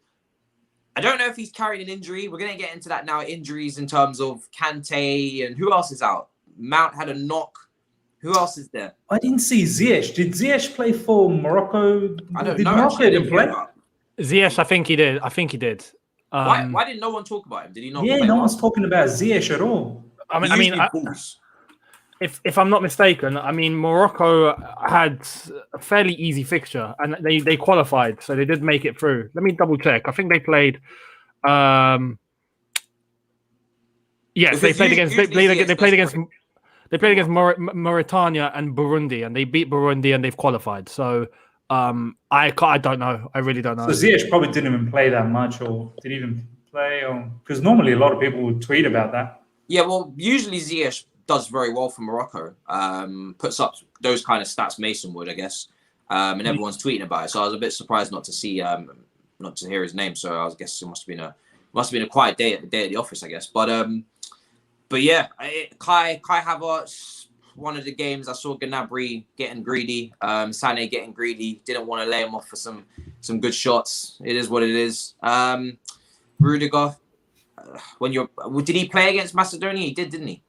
I don't know if he's carried an injury. We're going to get into that now, injuries in terms of Kante and who else is out. Mount had a knock. Who else is there? I didn't see Ziyech. Did Ziyech play for Morocco? I don't know. Morocco didn't play? Ziyech, I think he did. Why didn't no one talk about him? Did he not? Yeah, no one's talking about Ziyech at all. If I'm not mistaken, I mean Morocco had a fairly easy fixture and they qualified, so they did make it through. Let me double check. I think they played. Yes, they played against Mauritania and Burundi, and they beat Burundi and they've qualified. So I don't know. I really don't know. So Ziyech probably didn't even play that much, or did he even play? Or because normally a lot of people would tweet about that. Yeah, well, usually Ziyech does very well for Morocco. Puts up those kind of stats Mason would, I guess. And everyone's tweeting about it. So I was a bit surprised not to see, not to hear his name. So I guess it must have been a quiet day at the office, I guess. But yeah, Kai Havertz, one of the games I saw Gnabry getting greedy, Sané getting greedy, didn't want to lay him off for some good shots. It is what it is. Rudiger, did he play against Macedonia? He did, didn't he?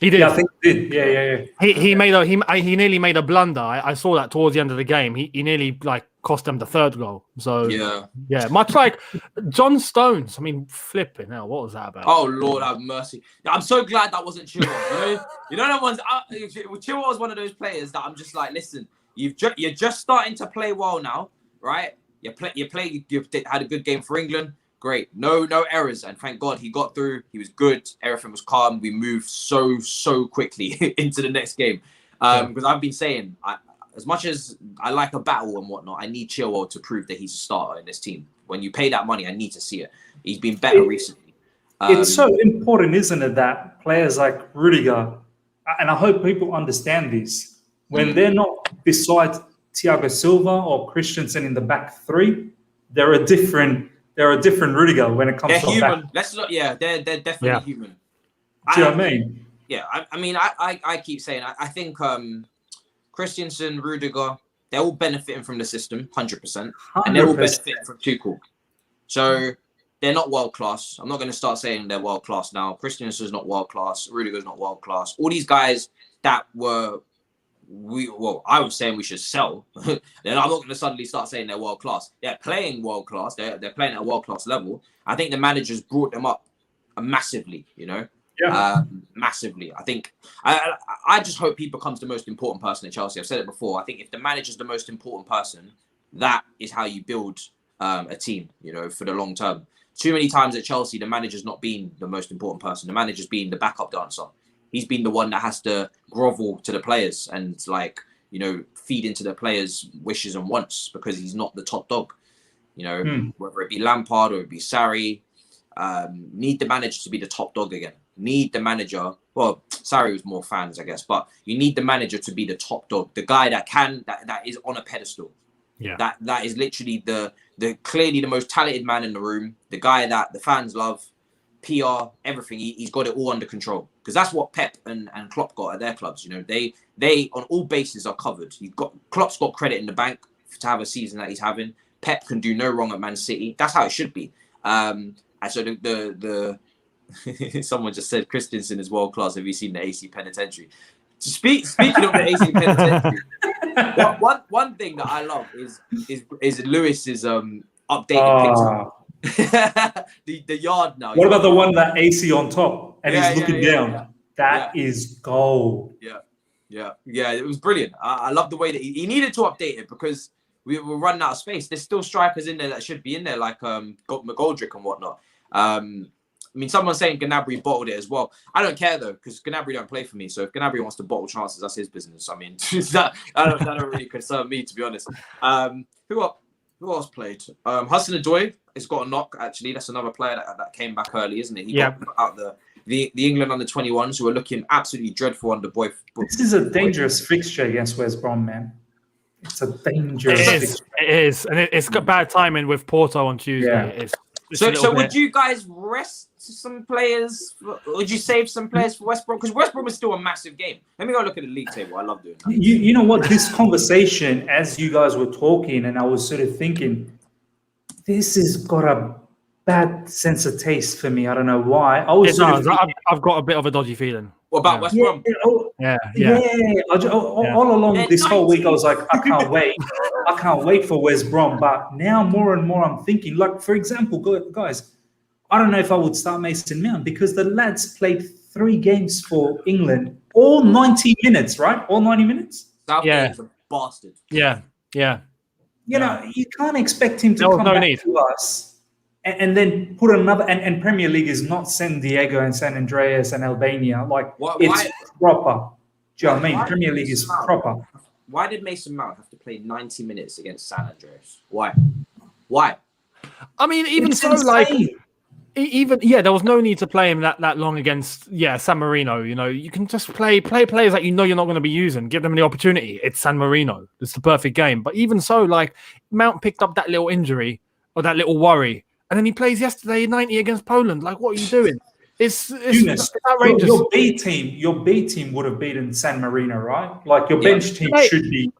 He did. Yeah, I think he did. Yeah. He nearly made a blunder. I saw that towards the end of the game. He nearly cost them the third goal. So yeah, much like John Stones. I mean, flipping hell, what was that about? Oh Lord, have mercy! I'm so glad that wasn't Chilwell. You know that one's Chilwell was one of those players that I'm just like, listen, you're just starting to play well now, right? You've had a good game for England. Great, no errors, and thank God he got through. He was good. Everything was calm. We moved so quickly into the next game. Because I've been saying, as much as I like a battle and whatnot, I need Chilwell to prove that he's a starter in this team. When you pay that money, I need to see it. He's been better recently. It's so important, isn't it, that players like Rudiger, and I hope people understand this, when they're not beside Thiago Silva or Christensen in the back three, they're a different Rudiger when it comes they're to human. back. They're definitely human. Do you know what I mean? Yeah, I keep saying I think Christensen, Rudiger, they're all benefiting from the system, 100%, and they're all benefiting from Tuchel. So they're not world class. I'm not going to start saying they're world class now. Christensen's not world class. Rudiger's not world class. All these guys that were. I was saying we should sell. Then I'm not going to suddenly start saying they're world class. They're playing world class. They're playing at a world class level. I think the managers brought them up massively. Massively. I think I just hope he becomes the most important person at Chelsea. I've said it before. I think if the manager's the most important person, that is how you build a team. For the long term. Too many times at Chelsea, the manager's not been the most important person. The manager's been the backup dancer. He's been the one that has to grovel to the players and feed into the players' wishes and wants because he's not the top dog. Whether it be Lampard or it be Sarri, need the manager to be the top dog again. Need the manager. Well, Sarri was more fans, I guess, but you need the manager to be the top dog, the guy that is on a pedestal. Yeah. That is literally the clearly the most talented man in the room, the guy that the fans love. PR, everything, he's got it all under control because that's what Pep and Klopp got at their clubs. They on all bases are covered. Klopp's got credit in the bank to have a season that he's having. Pep can do no wrong at Man City. That's how it should be. And so the someone just said Christensen is world class. Have you seen the AC Penitentiary? Speaking of the AC Penitentiary, one thing that I love is Lewis's updated picture. the yard now. What about the one that AC on top and he's looking down? Yeah. That is gold. Yeah. It was brilliant. I love the way that he needed to update it because we were running out of space. There's still strikers in there that should be in there, like McGoldrick and whatnot. Someone's saying Gnabry bottled it as well. I don't care though because Gnabry don't play for me. So if Gnabry wants to bottle chances, that's his business. That don't really concern me, to be honest. Who else played? Hudson-Odoi has got a knock, actually. That's another player that came back early, isn't it? He got out the England under-21s who are looking absolutely dreadful under Boy. This is a dangerous fixture against West Brom, man. It's a dangerous fixture. It is. And it's got bad timing with Porto on Tuesday. Yeah. So would you guys rest some players? Would you save some players for West Brom? Because West Brom is still a massive game. Let me go look at the league table. I love doing that. You know what? This conversation, as you guys were talking, and I was sort of thinking, this has got a bad sense of taste for me. I don't know why. I've got a bit of a dodgy feeling. What about West Brom? All along this whole week, I was like, I can't wait. I can't wait for West Brom. But now more and more I'm thinking, like, for example, guys, I don't know if I would start Mason Mount because the lads played 3 games for England, all 90 minutes, right? All 90 minutes? Southgate is a bastard. Yeah. You know, you can't expect him to come back to us and then put another. And Premier League is not San Diego and San Andreas and Albania. Like, it's proper. Do you know what I mean? Premier League is proper. Why did Mason Mount have to play 90 minutes against San Andreas? Why? I mean, even it's so, insane. There was no need to play him that long against San Marino. You know, you can just play players that you know you're not going to be using. Give them the opportunity. It's San Marino. It's the perfect game. But even so, like, Mount picked up that little injury or that little worry, and then he plays yesterday 90 against Poland. Like, what are you doing? It's outrageous. Your B team would have beaten San Marino, right? Like, your bench team should be.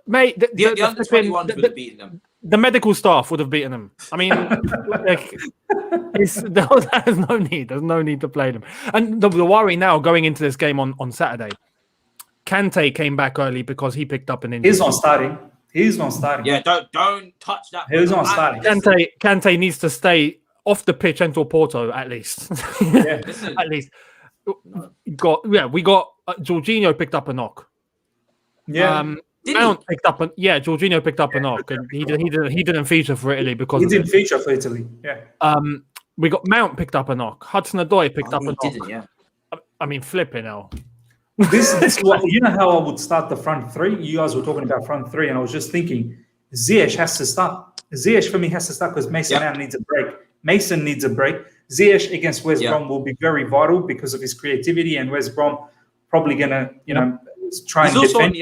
Mate, the under 21s would have beaten them. The medical staff would have beaten them. I mean, there's no need. There's no need to play them. And the worry now going into this game on Saturday, Kante came back early because he picked up an injury. He's not starting. Yeah, don't touch that. He's not starting. Kante neneeds to stay off the pitch until Porto, at least. Yeah. At least. We got Jorginho picked up a knock. Yeah. Mount picked up Jorginho picked up a knock, and he didn't feature for Italy because he didn't feature for Italy. Yeah. We got Mount picked up a knock. Hudson-Odoi picked up a knock. Didn't, yeah. I mean, flipping hell. This what you know how I would start the front 3. You guys were talking about front 3, and I was just thinking Ziyech has to start. Ziyech for me has to start because Mason Mount needs a break. Mason needs a break. Ziyech against West Brom will be very vital because of his creativity, and West Brom probably gonna try and defend.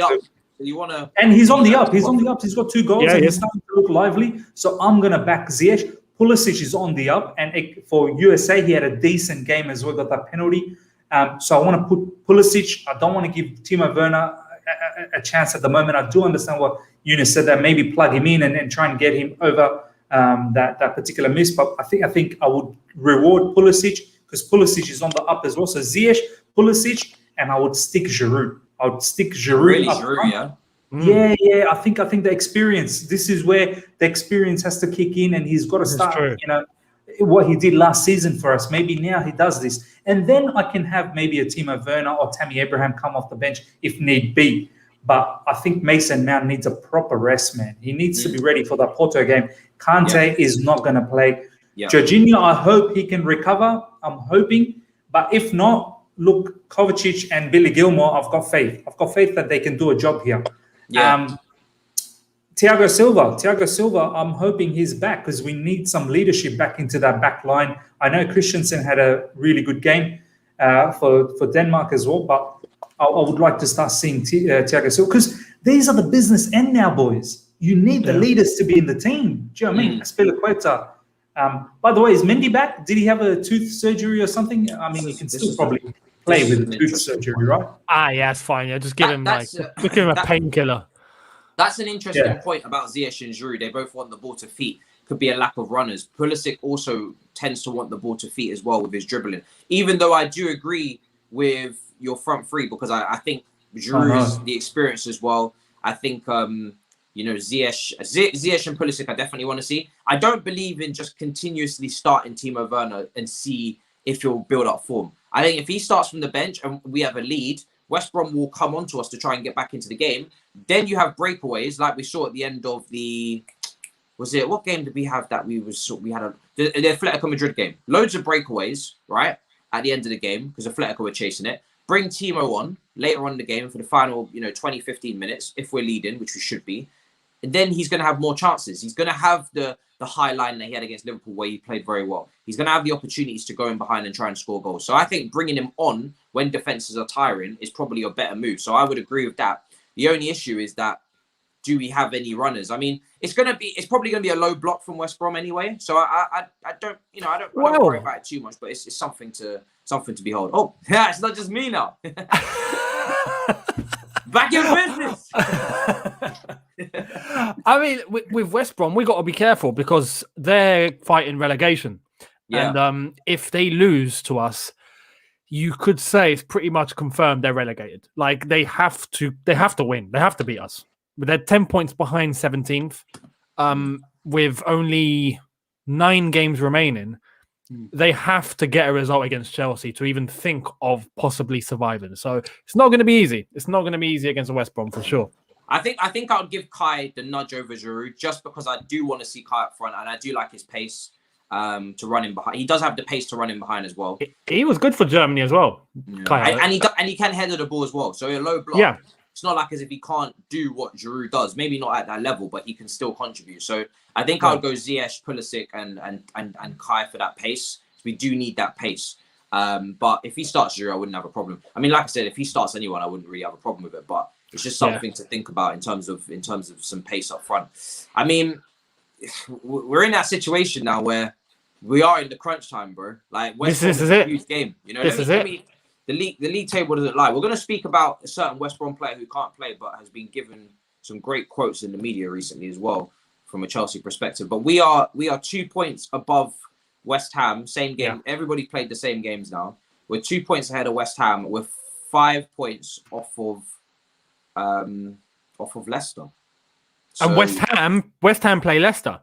And he's on the up. He's on the up. He's got 2 goals and he's starting to look lively. So I'm going to back Ziyech. Pulisic is on the up. And for USA, he had a decent game as well, got that penalty. So I want to put Pulisic. I don't want to give Timo Werner a chance at the moment. I do understand what Younes said, that maybe plug him in and try and get him over that particular miss. But I think I would reward Pulisic because Pulisic is on the up as well. So Ziyech, Pulisic, and I would stick Giroud. I would stick Giroud. Really, Giroud, yeah. Yeah. I think the experience. This is where the experience has to kick in, and he's got to start. You know what he did last season for us. Maybe now he does this, and then I can have maybe a Timo Werner or Tammy Abraham come off the bench if need be. But I think Mason Mount needs a proper rest, man. He needs to be ready for the Porto game. Kante is not going to play. Yeah. Jorginho, I hope he can recover. I'm hoping, but if not. Look, Kovacic and Billy Gilmore, I've got faith. I've got faith that they can do a job here. Yeah. Thiago Silva, I'm hoping he's back because we need some leadership back into that back line. I know Christensen had a really good game for Denmark as well, but I would like to start seeing Thiago Silva because these are the business end now, boys. You need the leaders to be in the team. Do you know what I mean? Aspilicueta. By the way, is Mendy back? Did he have a tooth surgery or something? I mean, he can still probably play with a tooth surgery, right? Yeah, it's fine. Yeah, just give him a painkiller. That's an interesting point about Ziyech and Giroud. They both want the ball to feet. Could be a lack of runners. Pulisic also tends to want the ball to feet as well with his dribbling. Even though I do agree with your front 3 because I think Giroud's the experience as well. I think Ziyech and Pulisic I definitely want to see. I don't believe in just continuously starting Timo Werner and see if he'll build up form. I think if he starts from the bench and we have a lead, West Brom will come onto us to try and get back into the game. Then you have breakaways like we saw at the end of what game did we have that we had the Atletico Madrid game. Loads of breakaways, right? At the end of the game because Atletico were chasing it. Bring Timo on later on in the game for the final, 20, 15 minutes if we're leading, which we should be. And then he's going to have more chances. He's going to have the high line that he had against Liverpool where he played very well. He's going to have the opportunities to go in behind and try and score goals. So I think bringing him on when defenses are tiring is probably a better move. So I would agree with that. The only issue is that do we have any runners? I mean, it's probably going to be a low block from West Brom anyway. So I don't worry about it too much, but it's something to behold. Oh, yeah, it's not just me now. Back in business. I mean, with West Brom, we got to be careful because they're fighting relegation, and if they lose to us, you could say it's pretty much confirmed they're relegated. Like they have to win. They have to beat us. But they're 10 points behind 17th, with only 9 games remaining. they have to get a result against Chelsea to even think of possibly surviving. So it's not going to be easy. It's not going to be easy against West Brom for sure. I think I would give Kai the nudge over Giroud just because I do want to see Kai up front and I do like his pace to run in behind. He does have the pace to run in behind as well. He was good for Germany as well. Yeah. Kai and he can header the ball as well. So a low block. Yeah. It's not like as if he can't do what Giroud does. Maybe not at that level, but he can still contribute. So I think I would go Ziyech, Pulisic, and Kai for that pace. We do need that pace. But if he starts Giroud, I wouldn't have a problem. I mean, like I said, if he starts anyone, I wouldn't really have a problem with it. But it's just something to think about in terms of some pace up front. I mean, we're in that situation now where we are in the crunch time, bro. Like this is a huge game. You know, this is it. The league table doesn't lie. We're going to speak about a certain West Brom player who can't play, but has been given some great quotes in the media recently as well, from a Chelsea perspective. But we are 2 points above West Ham. Same game. Yeah. Everybody played the same games now. We're 2 points ahead of West Ham. We're 5 points off of Leicester. So, and West Ham play Leicester.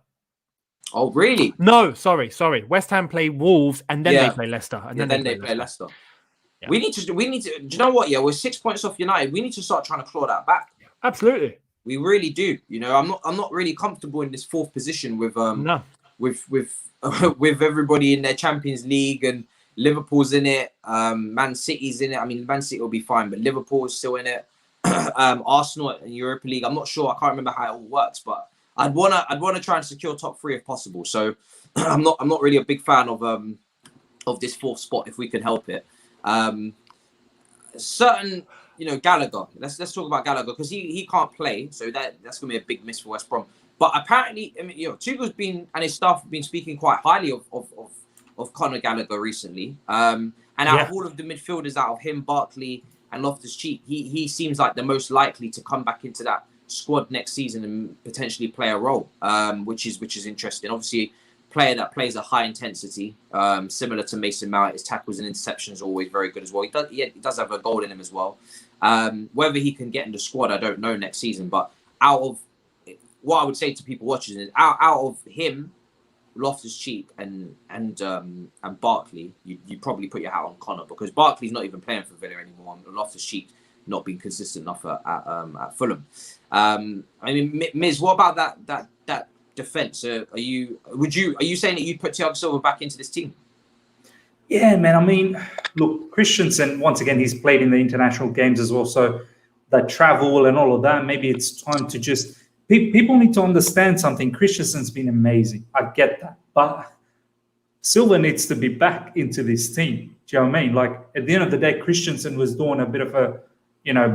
Oh, really? No, sorry. West Ham play Wolves and then they play Leicester. And then they play Leicester. Yeah. We need to. Do you know what? Yeah, we're 6 points off United. We need to start trying to claw that back. Absolutely. We really do. You know, I'm not really comfortable in this fourth position with with everybody in their Champions League and Liverpool's in it. Man City's in it. I mean, Man City will be fine, but Liverpool's still in it. Arsenal in Europa League. I'm not sure. I can't remember how it all works, but I'd wanna try and secure top 3 if possible. So I'm not really a big fan of this fourth spot if we can help it. Certain, Gallagher. Let's talk about Gallagher because he can't play, so that's gonna be a big miss for West Brom. But apparently, I mean, Tuchel's been and his staff have been speaking quite highly of Conor Gallagher recently. And out of all of the midfielders, out of him, Barkley and Loftus-Cheek, he seems like the most likely to come back into that squad next season and potentially play a role, which is interesting. Obviously, player that plays a high intensity, similar to Mason Mount. His tackles and interceptions are always very good as well. He does have a goal in him as well. Whether he can get in the squad, I don't know next season. But out of what I would say to people watching is, out of him, Loftus-Cheek and Barkley, you probably put your hat on Connor because Barkley's not even playing for Villa anymore. And Loftus-Cheek not being consistent enough at Fulham. I mean, Miz, what about that defense? Are you saying that you'd put Thiago Silva back into this team? Yeah, man. I mean, look, Christensen, once again, he's played in the international games as well. So that travel and all of that, maybe it's time to just... People need to understand something. Christensen's been amazing. I get that. But Silva needs to be back into this team. Do you know what I mean? Like, at the end of the day, Christensen was doing a bit of a,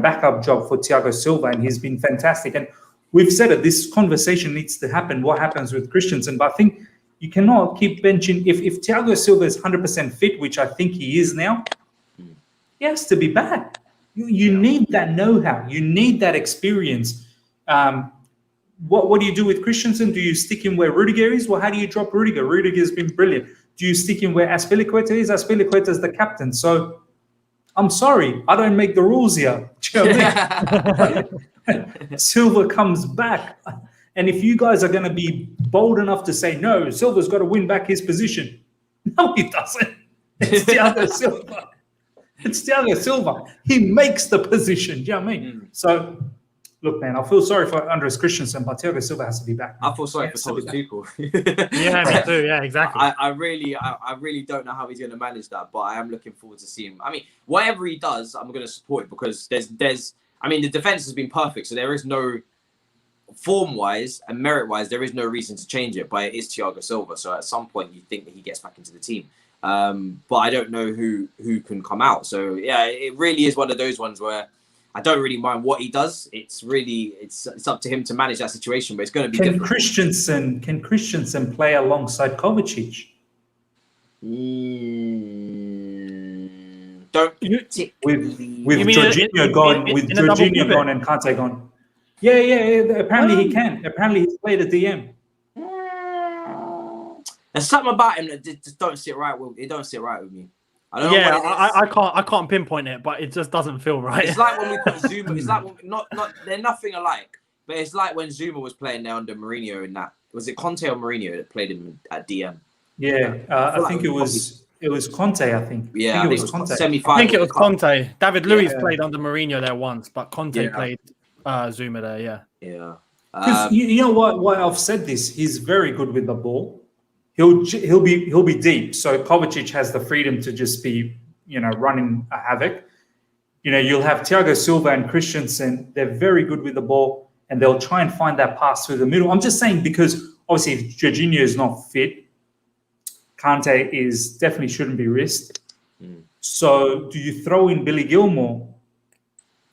backup job for Thiago Silva, and he's been fantastic. And we've said it, this conversation needs to happen. What happens with Christensen? But I think you cannot keep benching. If Thiago Silva is 100% fit, which I think he is now, he has to be back. You need that know-how. You need that experience. What do you do with Christensen? Do you stick him where Rudiger is? Well, how do you drop Rudiger? Rudiger has been brilliant. Do you stick him where Azpilicueta is? Azpilicueta is the captain. So I'm sorry, I don't make the rules here. Do you know what I mean? Silva comes back. And if you guys are going to be bold enough to say, no, Silva's got to win back his position. No, he doesn't. It's Thiago Silva. It's Thiago Silva. He makes the position. Do you know what I mean? So... Look, man, I feel sorry for Andres Christensen, but Thiago Silva has to be back. I feel sorry for Thomas Tuchel. Yeah, me too. Yeah, exactly. I really don't know how he's going to manage that, but I am looking forward to seeing him. I mean, whatever he does, I'm going to support it because the defense has been perfect, so there is no form-wise and merit-wise, there is no reason to change it. But it is Thiago Silva, so at some point you think that he gets back into the team. But I don't know who can come out. So yeah, it really is one of those ones where I don't really mind what he does. It's up to him to manage that situation, but it's going to be difficult. Can Christensen play alongside Kovacic? With Jorginho gone and Kante gone. Yeah. Apparently he can. Apparently he's played a DM. There's something about him that just don't sit right with. It don't sit right with me. I don't know I can't pinpoint it, but it just doesn't feel right. It's like when we put Zuma. It's like not they're nothing alike, but it's like when Zuma was playing there under Mourinho in that. Was it Conte or Mourinho that played him at DM? Yeah, I think it was Conte. I think. Yeah, I think it was Conte. Semi-final. I think it was Conte. David Luiz Yeah. played under Mourinho there once, but Conte Yeah. played Zuma there. Yeah. Yeah. Because you know why I've said this. He's very good with the ball. He'll be deep. So Kovacic has the freedom to just be running a havoc. You'll have Thiago Silva and Christensen. They're very good with the ball, and they'll try and find that pass through the middle. I'm just saying because obviously if Jorginho is not fit, Kante definitely shouldn't be risked. So do you throw in Billy Gilmore?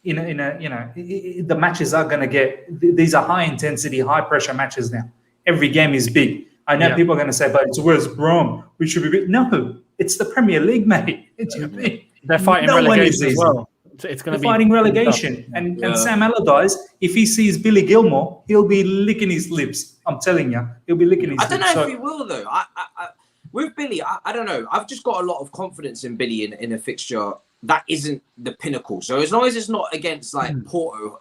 The matches are going to get, these are high intensity, high pressure matches now. Every game is big. I know people are going to say, but it's West Brom. We should be big. No, it's the Premier League, mate. They're fighting relegation as well. It's going to be fighting relegation. And Sam Allardyce, if he sees Billy Gilmore, he'll be licking his lips. I'm telling you, he'll be licking his lips. I don't know if he will though. With Billy, I don't know. I've just got a lot of confidence in Billy in a fixture that isn't the pinnacle. So as long as it's not against Porto,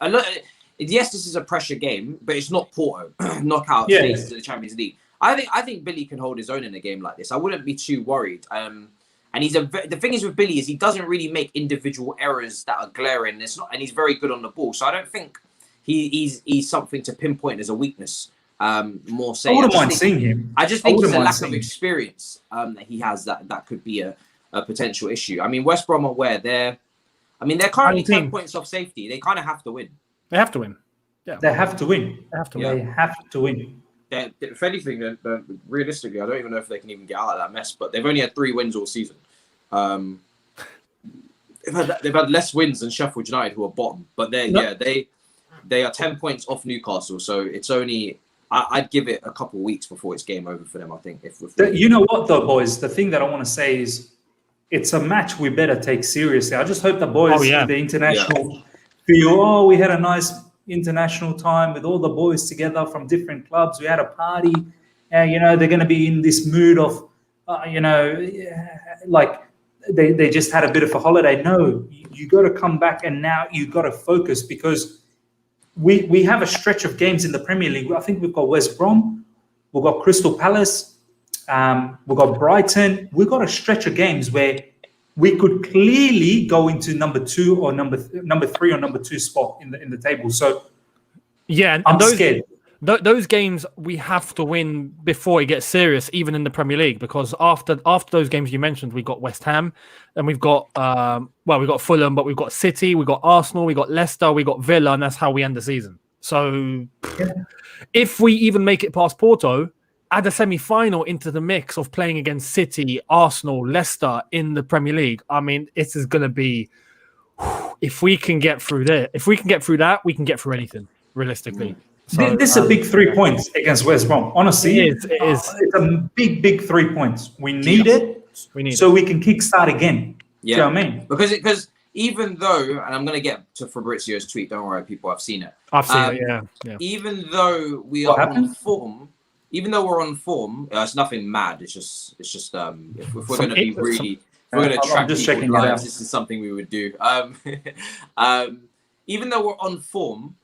yes, this is a pressure game, but it's not Porto knockout stages of the Champions League. I think Billy can hold his own in a game like this. I wouldn't be too worried. And the thing is with Billy is he doesn't really make individual errors that are glaring. And he's very good on the ball. So I don't think he's something to pinpoint as a weakness. More say. I wouldn't mind seeing him. I just think it's a lack of experience that he has that could be a potential issue. I mean, West Brom are where they're currently 10 points off safety. They kind of have to win. They have to win. Yeah, they have to win. They have to win. They have to win. If anything, realistically, I don't even know if they can even get out of that mess. But they've only had 3 wins all season. They've had less wins than Sheffield United, who are bottom. But they are 10 points off Newcastle. So it's only. I'd give it a couple of weeks before it's game over for them, I think. You know what, though, boys? The thing that I want to say is it's a match we better take seriously. I just hope the boys in the international feel, we had a nice international time with all the boys together from different clubs. We had a party. They're going to be in this mood of, like they just had a bit of a holiday. No, you got to come back and now you got to focus because we have a stretch of games in the Premier League. I think we've got West Brom, we've got Crystal Palace, we've got Brighton. We've got a stretch of games where we could clearly go into number 2 or number 3 or number 2 spot in the table. So and I'm scared. Those games we have to win before it gets serious, even in the Premier League, because after those games you mentioned, we got West Ham, and we've got we've got Fulham, but we've got City, we've got Arsenal, we got Leicester, we got Villa, and that's how we end the season. So if we even make it past Porto, add a semi-final into the mix of playing against City, Arsenal, Leicester in the Premier League. I mean, it is going to be. If we can get through that, we can get through anything realistically. So, this is a big 3 points against West Brom. Honestly, it is. It's a big 3 points. We need it. So we can kickstart again. Yeah, you know what I mean? Because even though, and I'm going to get to Fabrizio's tweet. Don't worry, people. I've seen it. I've seen it. Yeah. Even though we are on form, it's nothing mad. It's just if we're going to be really, if we're going to track people's lives, this is something we would do. Even though we're on form,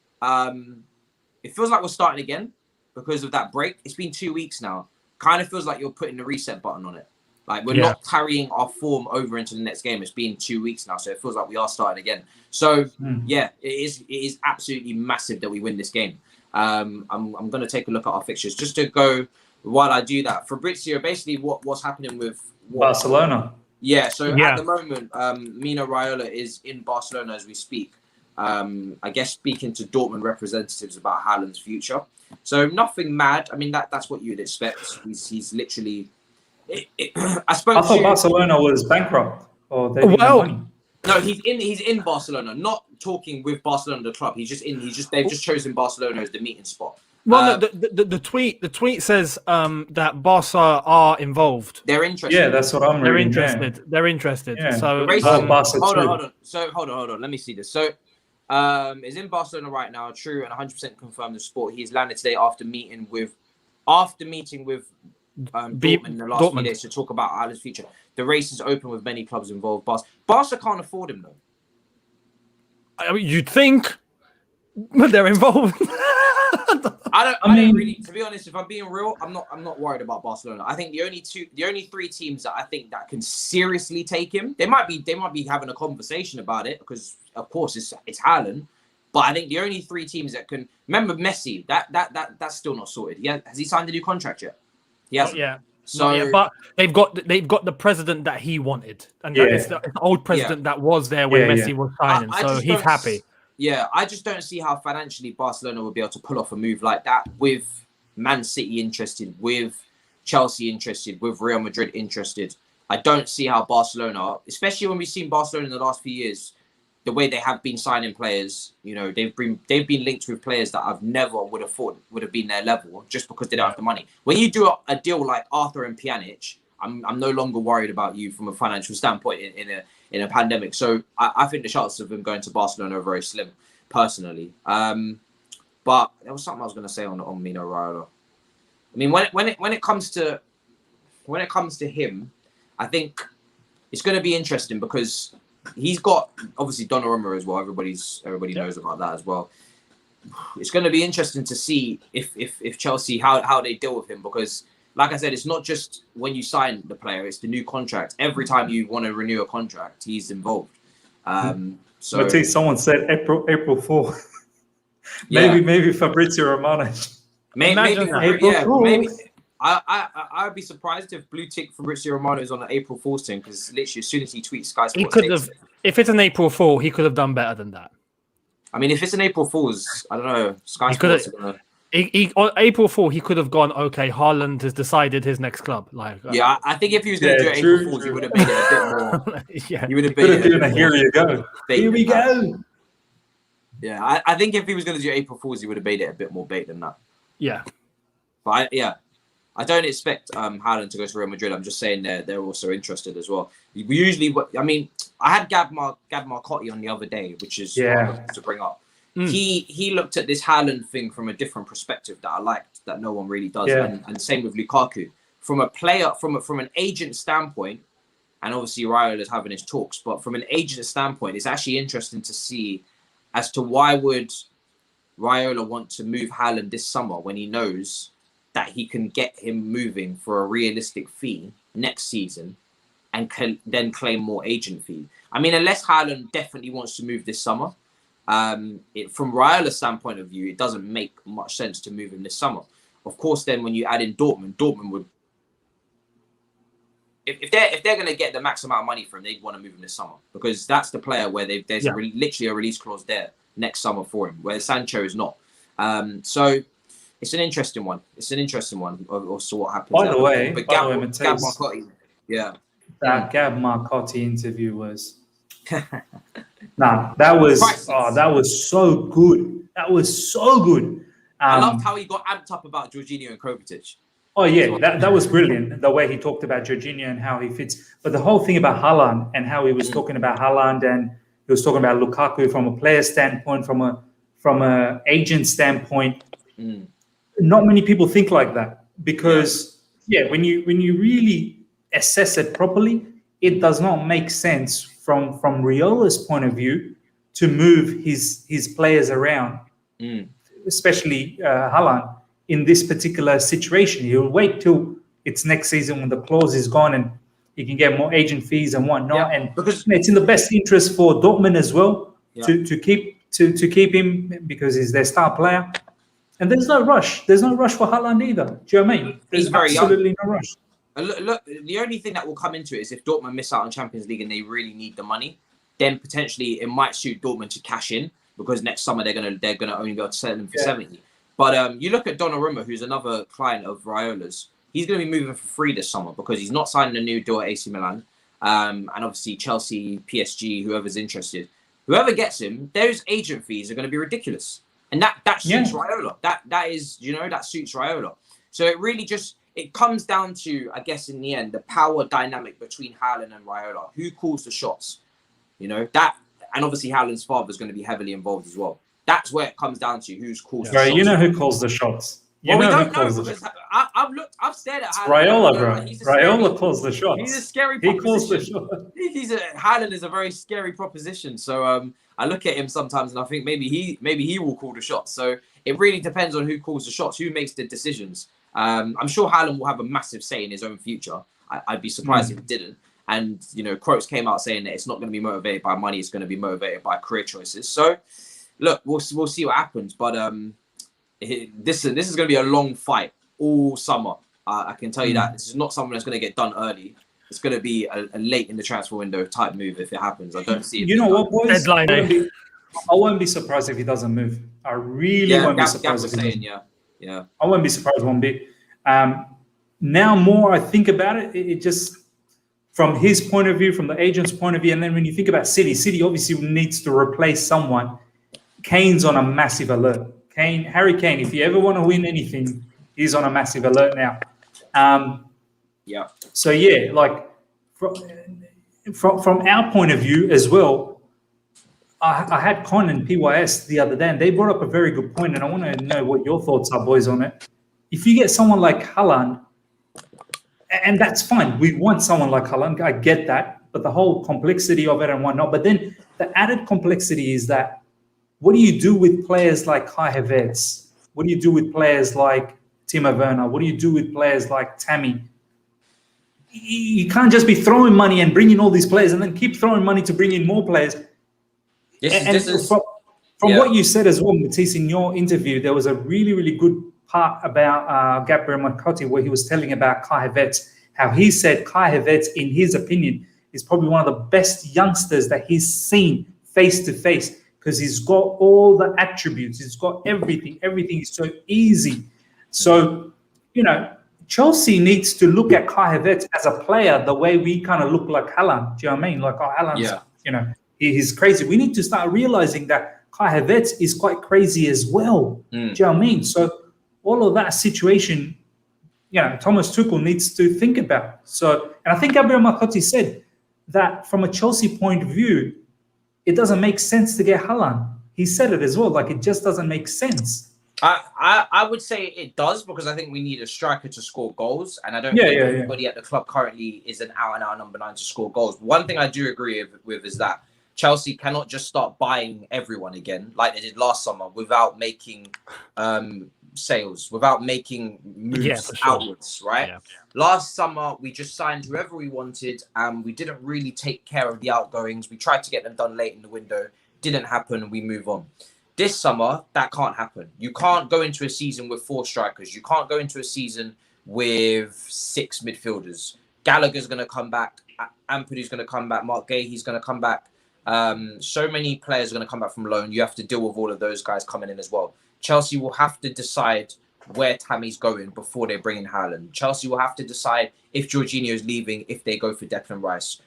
it feels like we're starting again because of that break. It's been 2 weeks now. Kind of feels like you're putting the reset button on it. Like we're not carrying our form over into the next game. It's been 2 weeks now, so it feels like we are starting again. So it is absolutely massive that we win this game. I'm going to take a look at our fixtures just to go while I do that. Fabrizio, basically what's happening with Barcelona. Yeah. So at the moment, Mino Raiola is in Barcelona as we speak. I guess speaking to Dortmund representatives about Haaland's future. So nothing mad. I mean, that's what you'd expect. He's literally. I thought Barcelona was bankrupt. Or they didn't have money. No, he's in Barcelona. Not talking with Barcelona, the club. They've just chosen Barcelona as the meeting spot. Well, the tweet says that Barca are involved. They're interested. Yeah, that's what I'm reading. They're interested. Yeah. So hold on. So hold on. Let me see this. So is in Barcelona right now. True and 100% confirmed the sport. He's landed today after meeting with Dortmund in the last few days to talk about Haaland's future. The race is open with many clubs involved. Barca can't afford him though. I mean, you'd think, but they're involved. I don't really, to be honest, if I'm being real, I'm not worried about Barcelona. I think the only three teams that I think that can seriously take him, they might be having a conversation about it because of course it's Haaland. But I think the only three teams that can remember Messi, that's still not sorted. Has he signed a new contract yet? He hasn't. Yeah. So, but they've got the president that he wanted, and it's the old president that was there when Messi was signing. So he's happy. Yeah, I just don't see how financially Barcelona will be able to pull off a move like that with Man City interested, with Chelsea interested, with Real Madrid interested. I don't see how Barcelona, especially when we've seen Barcelona in the last few years, the way they have been signing players, they've been linked with players that I've never would have thought would have been their level just because they don't have the money. When you do a deal like Arthur and Pjanic, I'm no longer worried about you from a financial standpoint in a pandemic. So I think the chances of them going to Barcelona are very slim, personally. But there was something I was going to say on Mino Raiola. I mean, when it comes to him, I think it's going to be interesting because he's got obviously Donnarumma as well. Everybody knows about that as well. It's going to be interesting to see if Chelsea how they deal with him because, like I said, it's not just when you sign the player; it's the new contract. Every time you want to renew a contract, he's involved. So I think someone said April 4. maybe Fabrizio Romano. Maybe. I'd be surprised if blue tick Fabrizio Romano is on an April Fool's thing because literally as soon as he tweets Sky Sports, he could have. If it's an April Fool, he could have done better than that. I mean, if it's an April Fool's, I don't know. Sky Sports are gonna. On April 4, he could have gone, okay, Haaland has decided his next club. I think if he was going to do it April Fool's, he would have made it a bit more. He would have made it here you go. Here we go. Yeah, I think if he was going to do April Fool's, he would have made it a bit more bait than that. Yeah. But I don't expect Haaland to go to Real Madrid. I'm just saying they're also interested as well. We usually, I had Gab Marcotti on the other day, which is what I wanted to bring up. He looked at this Haaland thing from a different perspective that I liked, that no one really does. And same with Lukaku. From a player, from an agent standpoint, and obviously Raiola's having his talks, but from an agent standpoint, it's actually interesting to see as to why would Raiola want to move Haaland this summer when he knows that he can get him moving for a realistic fee next season and can then claim more agent fee. I mean, unless Haaland definitely wants to move this summer, from Raiola's standpoint of view, it doesn't make much sense to move him this summer. Of course, then when you add in Dortmund would, if they're going to get the max amount of money for him, they'd want to move him this summer because that's the player where there's literally a release clause there next summer for him, where Sancho is not. So it's an interesting one. Also, what happens. By the way, Gab Marcotti, that Gab Marcotti interview was. That was so good. That was so good. I loved how he got amped up about Jorginho and Kovacic. Oh yeah, that was brilliant. The way he talked about Jorginho and how he fits. But the whole thing about Haaland and how he was talking about Haaland and he was talking about Lukaku from a player standpoint, from a agent standpoint. Not many people think like that because when you really assess it properly, it does not make sense from Raiola's point of view to move his players around, especially Haaland in this particular situation. He'll wait till it's next season when the clause is gone and he can get more agent fees and whatnot. And because it's in the best interest for Dortmund as well to keep him because he's their star player. And there's no rush. There's no rush for Haaland either. Do you know what I mean? There's absolutely no rush. Look, the only thing that will come into it is if Dortmund miss out on Champions League and they really need the money, then potentially it might suit Dortmund to cash in because next summer they're gonna only be able to sell them for 70. But you look at Donnarumma, who's another client of Raiola's. He's going to be moving for free this summer because he's not signing a new deal at AC Milan, and obviously Chelsea, PSG, whoever's interested, whoever gets him, those agent fees are going to be ridiculous, and that suits Raiola. That suits Raiola. So it really it comes down to, I guess, in the end, the power dynamic between Haaland and Raiola. Who calls the shots? That, and obviously Haaland's father is going to be heavily involved as well. That's where it comes down to who's calls the shots. You know who calls the shots. We don't know because I've stared at Haaland. Raiola, bro. Raiola calls the shots. He's a scary proposition. He calls the shots. Haaland is a very scary proposition. So I look at him sometimes and I think maybe he will call the shots. So it really depends on who calls the shots, who makes the decisions. I'm sure Haaland will have a massive say in his own future. I'd be surprised if he didn't. And, you know, quotes came out saying that it's not going to be motivated by money. It's going to be motivated by career choices. So, look, we'll see what happens. But this is going to be a long fight all summer. I can tell you that. This is not something that's going to get done early. It's going to be a late in the transfer window type move if it happens. I don't see it. You know what, boys? Deadline, I won't be surprised if he doesn't move. I really won't be surprised if he doesn't. Yeah. I won't be surprised one bit. Now more I think about it, it just, from his point of view, from the agent's point of view, and then when you think about City obviously needs to replace someone. Kane's on a massive alert. Harry Kane, if you ever want to win anything, he's on a massive alert now. So yeah, like from our point of view as well, I had Con and PYS the other day, and they brought up a very good point, and I want to know what your thoughts are, boys, on it. If you get someone like Haaland, and that's fine, we want someone like Haaland, I get that, but the whole complexity of it and whatnot. But then the added complexity is that, what do you do with players like Kai Havertz? What do you do with players like Timo Werner? What do you do with players like Tammy? You can't just be throwing money and bringing all these players and then keep throwing money to bring in more players. From what you said as well, Matisse, in your interview, there was a really, really good part about Gabriel Marcotti where he was telling about Kai Havertz, how he said Kai Havertz, in his opinion, is probably one of the best youngsters that he's seen face to face, because he's got all the attributes. He's got everything. Everything is so easy. So, you know, Chelsea needs to look at Kai Havertz as a player the way we kind of look like Haaland. Do you know what I mean? Like, Haaland's, you know, he's crazy. We need to start realizing that Kai Havertz is quite crazy as well. Do you know what I mean? So all of that situation, you know, Thomas Tuchel needs to think about. So, and I think Gabriel Marcotti said that from a Chelsea point of view, it doesn't make sense to get Haaland. He said it as well, like it just doesn't make sense. I would say it does, because I think we need a striker to score goals, and I don't think anybody at the club currently is an out-and-out number 9 to score goals. One thing I do agree with is that Chelsea cannot just start buying everyone again like they did last summer without making sales, without making moves outwards, right? Yeah. Last summer, we just signed whoever we wanted, and we didn't really take care of the outgoings. We tried to get them done late in the window. Didn't happen. We move on. This summer, that can't happen. You can't go into a season with 4 strikers. You can't go into a season with 6 midfielders. Gallagher's going to come back. Ampadu going to come back. Mark Gahey's going to come back. So many players are going to come back from loan. You have to deal with all of those guys coming in as well. Chelsea will have to decide where Tammy's going before they bring in Haaland. Chelsea will have to decide if Jorginho's leaving, if they go for Declan Rice.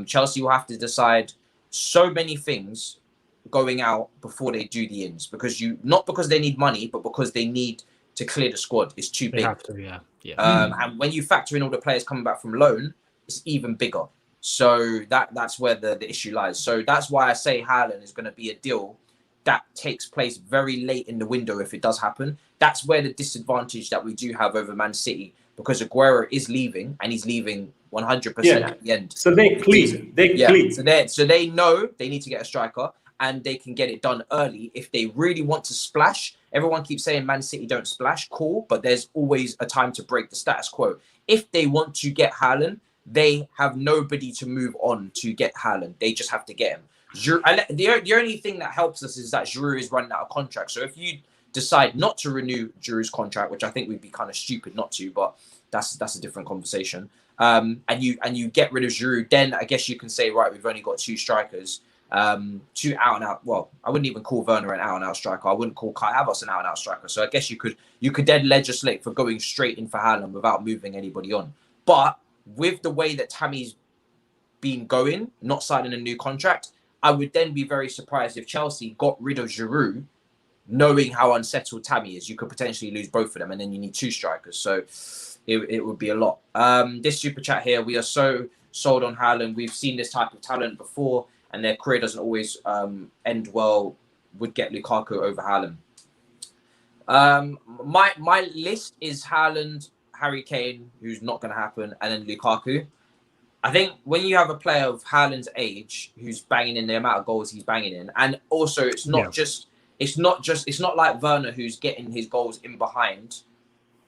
Chelsea will have to decide so many things going out before they do the ins, because not because they need money, but because they need to clear the squad. It's too big. They have to, and when you factor in all the players coming back from loan, it's even bigger. So that's where the issue lies. So that's why I say Haaland is going to be a deal that takes place very late in the window if it does happen. That's where the disadvantage that we do have over Man City, because Aguero is leaving, and he's leaving 100% at the end. So they're clean. So they know they need to get a striker, and they can get it done early if they really want to splash. Everyone keeps saying Man City don't splash. Cool, but there's always a time to break the status quo. If they want to get Haaland, they have nobody to move on to get Haaland. They just have to get him. The only thing that helps us is that Giroud is running out of contract. So if you decide not to renew Giroud's contract, which I think would be kind of stupid not to, but that's a different conversation. And you get rid of Giroud, then I guess you can say, right, we've only got 2 strikers, 2 out and out. Well, I wouldn't even call Werner an out and out striker. I wouldn't call Kai Havertz an out and out striker. So I guess you could then legislate for going straight in for Haaland without moving anybody on. But with the way that Tammy's been going, not signing a new contract, I would then be very surprised if Chelsea got rid of Giroud, knowing how unsettled Tammy is. You could potentially lose both of them, and then you need 2 strikers. So it would be a lot. This super chat here, we are so sold on Haaland. We've seen this type of talent before, and their career doesn't always end well. Would get Lukaku over Haaland. My list is Haaland, Harry Kane, who's not going to happen, and then Lukaku. I think when you have a player of Haaland's age who's banging in the amount of goals he's banging in, and also it's not just it's not like Werner who's getting his goals in behind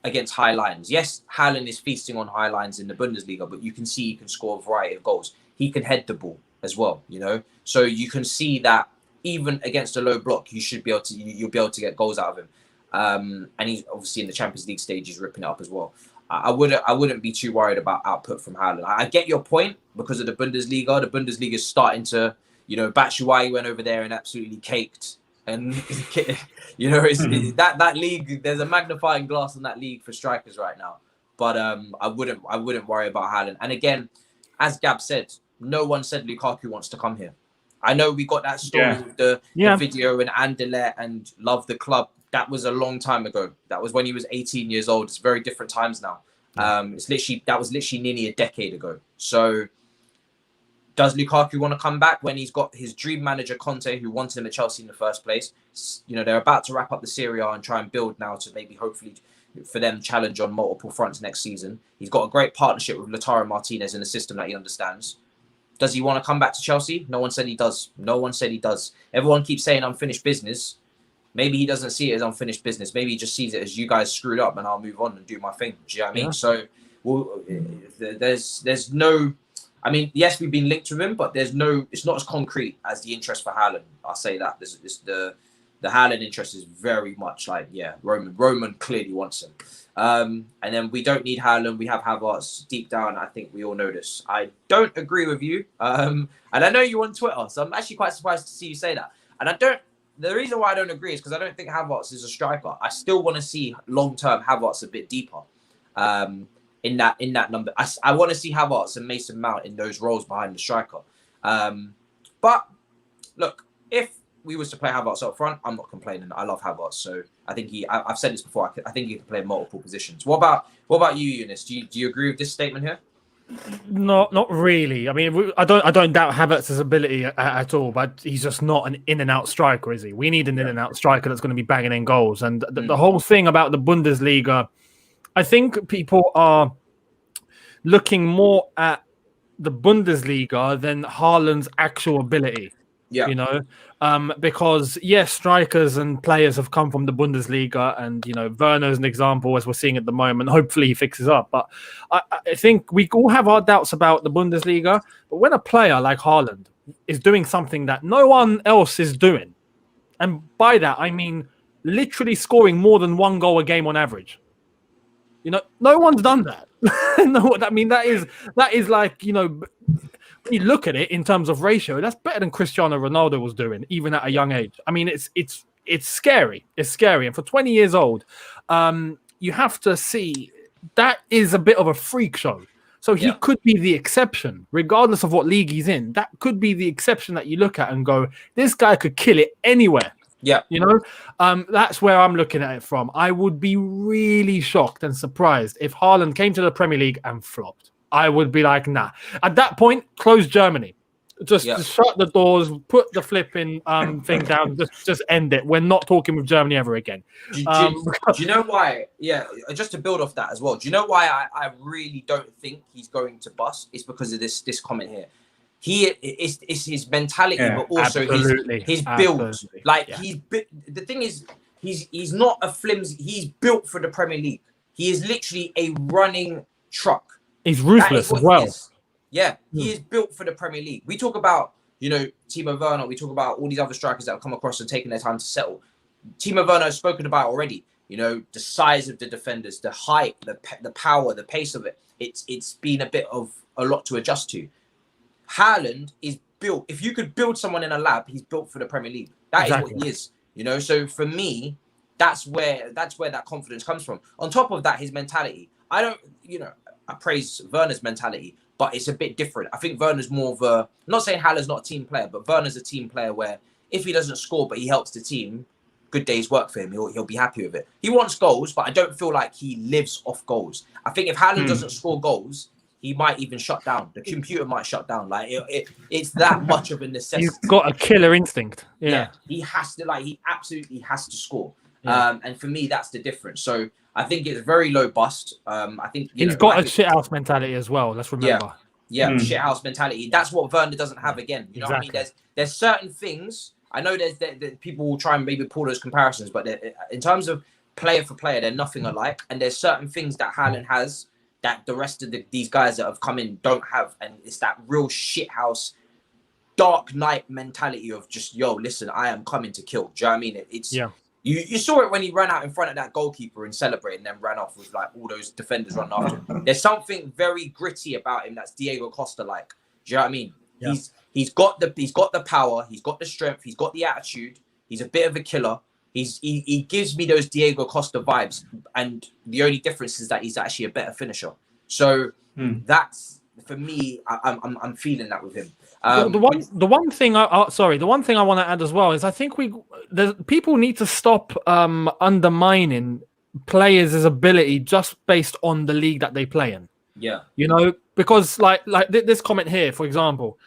against high lines. Yes, Haaland is feasting on high lines in the Bundesliga, but you can see he can score a variety of goals. He can head the ball as well, you know. So you can see that even against a low block, you'll be able to get goals out of him. And he's obviously in the Champions League stage, he's ripping it up as well. I wouldn't be too worried about output from Haaland. I get your point because of the Bundesliga. The Bundesliga is starting to, you know, Batshuayi went over there and absolutely caked. And you know, that league. There's a magnifying glass on that league for strikers right now. But I wouldn't worry about Haaland. And again, as Gab said, no one said Lukaku wants to come here. I know we got that story with the video and Anderlecht and Love the Club. That was a long time ago. That was when he was 18 years old. It's very different times now. That was literally nearly a decade ago. So does Lukaku want to come back when he's got his dream manager Conte, who wanted him at Chelsea in the first place? You know, they're about to wrap up the Serie A and try and build now to maybe hopefully for them challenge on multiple fronts next season. He's got a great partnership with Lautaro Martinez in a system that he understands. Does he want to come back to Chelsea? No one said he does. No one said he does. Everyone keeps saying unfinished business. Maybe he doesn't see it as unfinished business. Maybe he just sees it as you guys screwed up and I'll move on and do my thing. Do you know what I mean? So there's no... I mean, yes, we've been linked with him, but it's not as concrete as the interest for Haaland. I'll say that. The Haaland interest is very much like, Roman clearly wants him. And then we don't need Haaland. We have Havertz. Deep down, I think we all know this. I don't agree with you. And I know you on Twitter, so I'm actually quite surprised to see you say that. And the reason why I don't agree is because I don't think Havertz is a striker. I still want to see long-term Havertz a bit deeper. In that number, I want to see Havertz and Mason Mount in those roles behind the striker. But look, if we was to play Havertz up front, I'm not complaining. I love Havertz, so I think I've said this before. I think he can play in multiple positions. What about you, Younes? Do you agree with this statement here? Not really. I mean, I don't doubt Havertz's ability at all, but he's just not an in and out striker, is he? We need an in and out striker that's going to be banging in goals. And the whole thing about the Bundesliga, I think people are looking more at the Bundesliga than Haaland's actual ability. Yeah, you know, because yes, strikers and players have come from the Bundesliga, and you know, Werner's an example as we're seeing at the moment. Hopefully, he fixes up. But I think we all have our doubts about the Bundesliga. But when a player like Haaland is doing something that no one else is doing, and by that I mean literally scoring more than one goal a game on average. You know, no one's done that. No, I mean that is like, you know, when you look at it in terms of ratio, that's better than Cristiano Ronaldo was doing, even at a young age. I mean, it's scary. It's scary. And for 20 years old, you have to see that is a bit of a freak show. So he could be the exception, regardless of what league he's in. That could be the exception that you look at and go, this guy could kill it anywhere. Yeah, you know, that's where I'm looking at it from. I would be really shocked and surprised if Haaland came to the Premier League and flopped. I would be like, nah. At that point, close Germany. Just shut the doors, put the flipping thing down, just end it. We're not talking with Germany ever again. Do you know why? Yeah, just to build off that as well. Do you know why I really don't think he's going to bust? It's because of this comment here. It's his mentality, but also his build. Like the thing is, he's not a flimsy. He's built for the Premier League. He is literally a running truck. He's ruthless as well. Yeah, he is built for the Premier League. We talk about, you know, Timo Werner. We talk about all these other strikers that have come across and taken their time to settle. Timo Werner has spoken about already. You know, the size of the defenders, the height, the power, the pace of it. It's been a lot to adjust to. Haaland is built. If you could build someone in a lab, he's built for the Premier League. That is what he is. You know, so for me, that's where that confidence comes from. On top of that, his mentality. I praise Werner's mentality, but it's a bit different. I think Werner's more of a, I'm not saying Haaland's not a team player, but Werner's a team player where if he doesn't score, but he helps the team, good day's work for him. He'll be happy with it. He wants goals, but I don't feel like he lives off goals. I think if Haaland doesn't score goals, he might even shut down. The computer might shut down. Like it's that much of a necessity. He's got a killer instinct. Yeah. He has to, he absolutely has to score. Yeah. And for me, that's the difference. So I think it's very low bust. I think he's got a shithouse mentality as well. Let's remember. Yeah, shithouse mentality. That's what Werner doesn't have again. You know what I mean? There's certain things. I know there's people will try and maybe pull those comparisons, but in terms of player for player, they're nothing alike. And there's certain things that Haaland has that the rest of these guys that have come in don't have. And it's that real shithouse, dark knight mentality of just, yo, listen, I am coming to kill. Do you know what I mean? You saw it when he ran out in front of that goalkeeper and celebrated and then ran off with like all those defenders running after him. There's something very gritty about him that's Diego Costa-like. Do you know what I mean? Yeah. He's got the power, he's got the strength, he's got the attitude, he's a bit of a killer. He gives me those Diego Costa vibes, and the only difference is that he's actually a better finisher. So that's, for me, I'm feeling that with him. The one thing I want to add as well is I think people need to stop undermining players' ability just based on the league that they play in. Yeah, you know, because like this comment here, for example,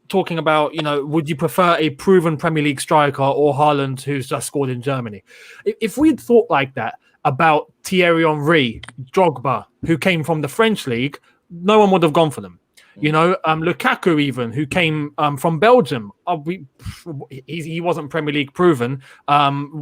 talking about, you know, would you prefer a proven Premier League striker or Haaland who's just scored in Germany? If we'd thought like that about Thierry Henry, Drogba, who came from the French league, no one would have gone for them. You know, Lukaku even, who came from Belgium, he wasn't Premier League proven.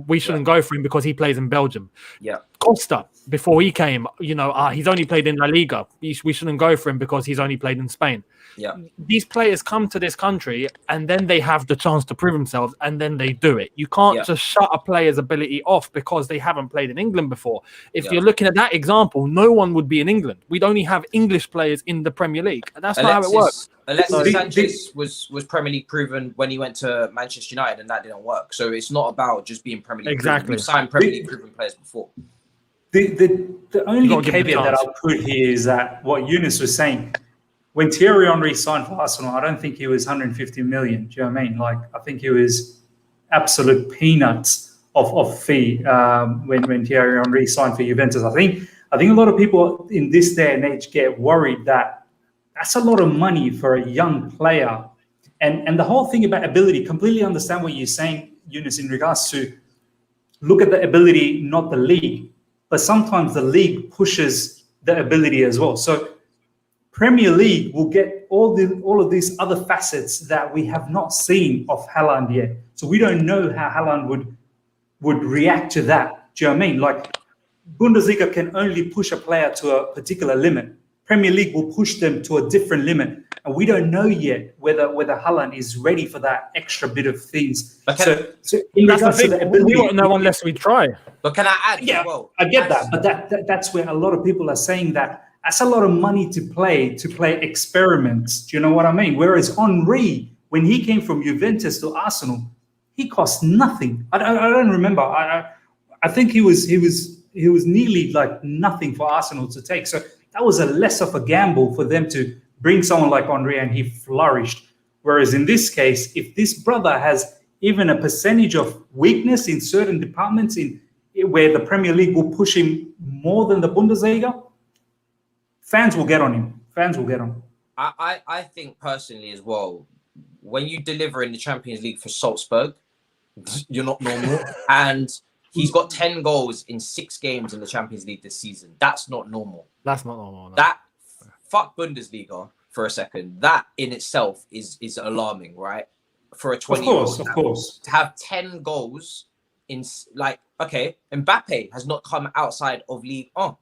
We shouldn't go for him because he plays in Belgium. Yeah. Costa, before he came, you know, he's only played in La Liga. We shouldn't go for him because he's only played in Spain. Yeah. These players come to this country and then they have the chance to prove themselves and then they do it. You can't just shut a player's ability off because they haven't played in England before. If you're looking at that example, no one would be in England. We'd only have English players in the Premier League. And that's not how it works. Alexis Sanchez was Premier League proven when he went to Manchester United, and that didn't work. So it's not about just being Premier League exactly. proven. We've signed Premier League proven players before. The only caveat that I'll put here is that what Younes was saying, when Thierry Henry signed for Arsenal, I don't think he was 150 million. Do you know what I mean? Like, I think he was absolute peanuts of fee when Thierry Henry signed for Juventus. I think a lot of people in this day and age get worried that that's a lot of money for a young player. And the whole thing about ability, completely understand what you're saying, Younes, in regards to look at the ability, not the league. But sometimes the league pushes the ability as well. So Premier League will get all of these other facets that we have not seen of Haaland yet. So we don't know how Haaland would react to that. Do you know what I mean? Like, Bundesliga can only push a player to a particular limit. Premier League will push them to a different limit. And we don't know yet whether Haaland is ready for that extra bit of things. Okay. So in regards to the ability, we won't know unless we try. But can I add? Yeah, I get that. But that's where a lot of people are saying that that's a lot of money to play experiments. Do you know what I mean? Whereas Henry, when he came from Juventus to Arsenal, he cost nothing. I don't remember. I think he was nearly like nothing for Arsenal to take. So that was a less of a gamble for them to bring someone like Henry, and he flourished. Whereas in this case, if this brother has even a percentage of weakness in certain departments where the Premier League will push him more than the Bundesliga, fans will get on him. I think personally as well, when you deliver in the Champions League for Salzburg, you're not normal. And he's got 10 goals in 6 games in the Champions League this season. That's not normal. No. That, fuck Bundesliga for a second. That in itself is alarming, right? For a 20-year-old. Of course. To have 10 goals in, like, okay, Mbappe has not come outside of League 1.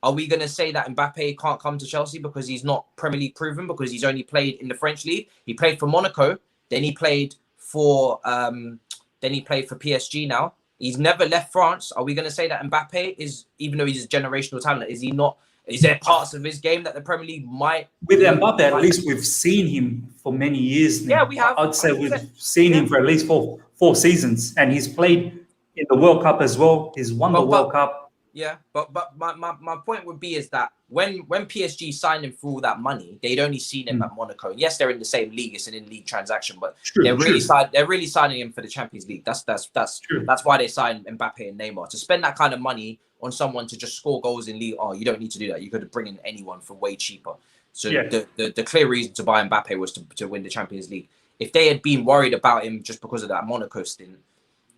Are we going to say that Mbappe can't come to Chelsea because he's not Premier League proven, because he's only played in the French league? He played for Monaco, then he played for PSG now. He's never left France. Are we going to say that Mbappe is, even though he's a generational talent, is he not? Is there parts of his game that the Premier League might? With Mbappe, at least we've seen him for many years now. Yeah, we have. I'd say we've seen him for at least four seasons, and he's played in the World Cup as well. He's won the World Cup. Yeah, but my point would be is that when PSG signed him for all that money, they'd only seen him at Monaco. And yes, they're in the same league; it's an in-league transaction, but they're really signing him for the Champions League. That's true. That's why they signed Mbappe and Neymar. To spend that kind of money on someone to just score goals in League, you don't need to do that. You could bring in anyone for way cheaper. So the clear reason to buy Mbappe was to win the Champions League. If they had been worried about him just because of that Monaco stint,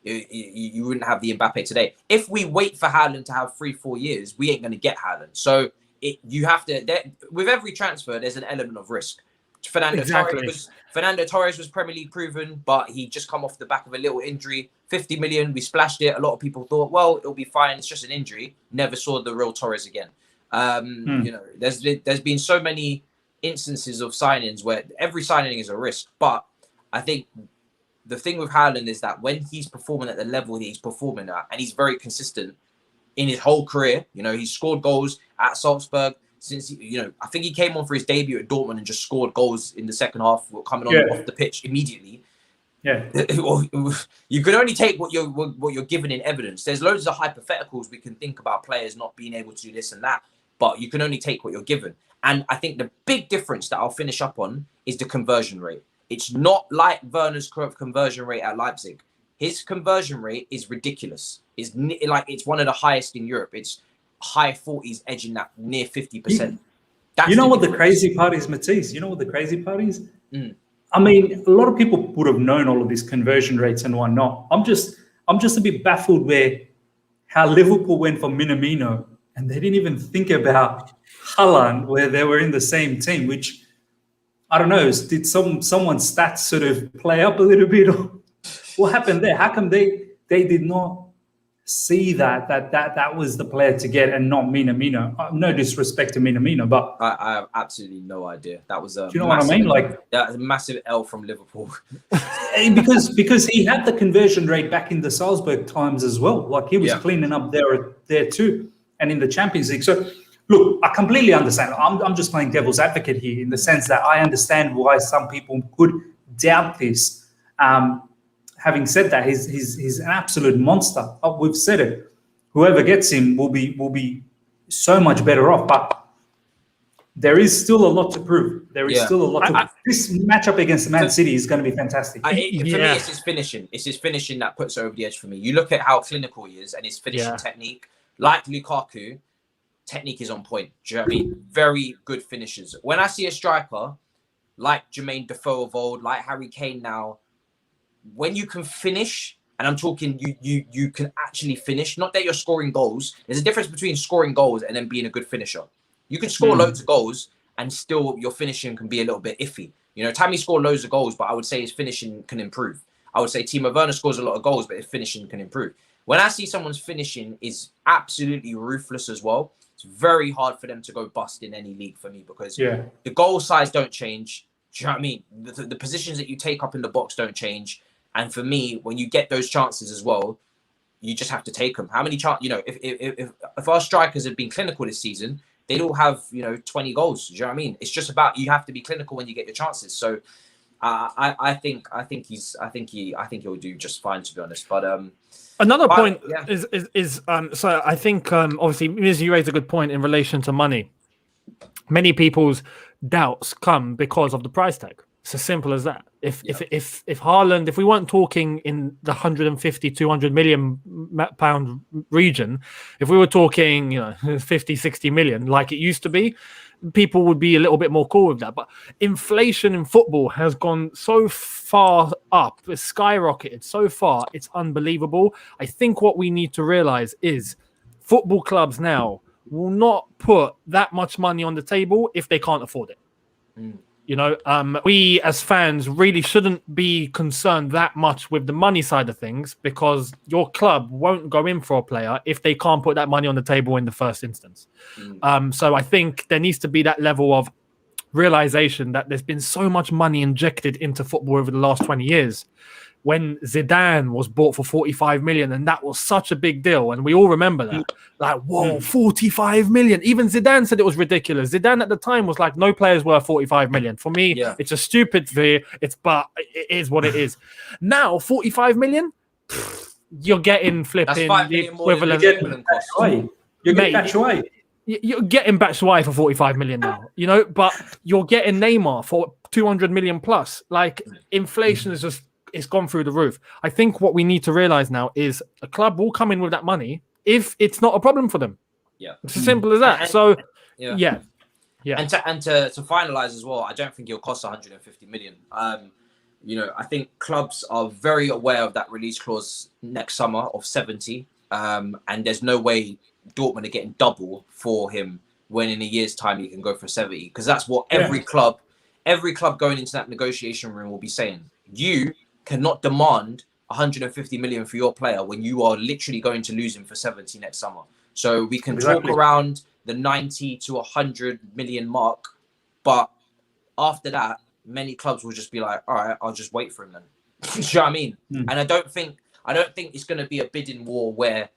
you wouldn't have the Mbappe today. If we wait for Haaland to have 3-4 years, we ain't going to get Haaland. So you have to, with every transfer, there's an element of risk. Fernando Torres was Premier League proven, but he just come off the back of a little injury. 50 million, we splashed it. A lot of people thought, well, it'll be fine. It's just an injury. Never saw the real Torres again. You know, there's been so many instances of signings where every signing is a risk. But I think the thing with Haaland is that when he's performing at the level that he's performing at, and he's very consistent in his whole career, you know, he's scored goals at Salzburg since, you know, I think he came on for his debut at Dortmund and just scored goals in the second half, coming on off the pitch immediately. Yeah, you can only take what you're given in evidence. There's loads of hypotheticals we can think about players not being able to do this and that, but you can only take what you're given. And I think the big difference that I'll finish up on is the conversion rate. It's not like Werner's conversion rate at Leipzig. His conversion rate is ridiculous. It's one of the highest in Europe. It's high 40s, edging that near 50%. You know what the crazy part is, Matisse? You know what the crazy part is? I mean, a lot of people would have known all of these conversion rates and whatnot. I'm just a bit baffled where how Liverpool went for Minamino and they didn't even think about Haaland where they were in the same team, which I don't know, did someone's stats sort of play up a little bit? Or what happened there? How come they did not see that was the player to get and not Minamino? No disrespect to Minamino, but I have absolutely no idea. That was do you know what I mean? Like that's a massive L from Liverpool. because he had the conversion rate back in the Salzburg times as well. Like he was cleaning up there too, and in the Champions League. So look, I completely understand. I'm just playing devil's advocate here in the sense that I understand why some people could doubt this. Having said that, he's an absolute monster. We've said it. Whoever gets him will be so much better off. But there is still a lot to prove. There is still a lot to prove. This matchup against Man City is going to be fantastic. For me, it's his finishing. It's his finishing that puts it over the edge for me. You look at how clinical he is and his finishing technique. Like Lukaku, technique is on point. Do you know what I mean? Very good finishers. When I see a striker like Jermaine Defoe of old, like Harry Kane now, when you can finish, and I'm talking you can actually finish, not that you're scoring goals. There's a difference between scoring goals and then being a good finisher. You can score loads of goals and still your finishing can be a little bit iffy. You know, Tammy scored loads of goals, but I would say his finishing can improve. I would say Timo Werner scores a lot of goals, but his finishing can improve. When I see someone's finishing is absolutely ruthless as well, it's very hard for them to go bust in any league for me because the goal size don't change. Do you know what I mean? The positions that you take up in the box don't change. And for me, when you get those chances as well, you just have to take them. How many chances? You know, if our strikers had been clinical this season, they'd all have 20 goals. Do you know what I mean? It's just about you have to be clinical when you get your chances. So I think he'll do just fine, to be honest. But another point is so I think obviously Miz, you raised a good point in relation to money. Many people's doubts come because of the price tag. It's as simple as that. If Haaland, if we weren't talking in the 150, 200 million pound region, if we were talking, 50, 60 million like it used to be, people would be a little bit more cool with that. But inflation in football has gone so far up, it's skyrocketed so far, it's unbelievable. I think what we need to realize is football clubs now will not put that much money on the table if they can't afford it. We as fans really shouldn't be concerned that much with the money side of things because your club won't go in for a player if they can't put that money on the table in the first instance. So I think there needs to be that level of realization that there's been so much money injected into football over the last 20 years. When Zidane was bought for 45 million, and that was such a big deal, and we all remember that. Like, whoa, 45 million. Even Zidane said it was ridiculous. Zidane at the time was like, no players worth 45 million. For me, it's a stupid fee. But it is what it is. Now, 45 million, you're getting flipping the equivalent. You're getting Batshuayi. You're getting Batshuayi for 45 million now, but you're getting Neymar for 200 million plus. Like, inflation is just, it's gone through the roof. I think what we need to realize now is a club will come in with that money if it's not a problem for them. Yeah, it's as simple as that. And to finalize as well, I don't think it'll cost 150 million. I think clubs are very aware of that release clause next summer of 70, and there's no way Dortmund are getting double for him when in a year's time he can go for 70, because that's what every club every club going into that negotiation room will be saying, you cannot demand 150 million for your player when you are literally going to lose him for 70 next summer. So we can talk around the 90 to 100 million mark, but after that, many clubs will just be like, all right, I'll just wait for him then. Do you know what I mean? And I don't think it's going to be a bidding war where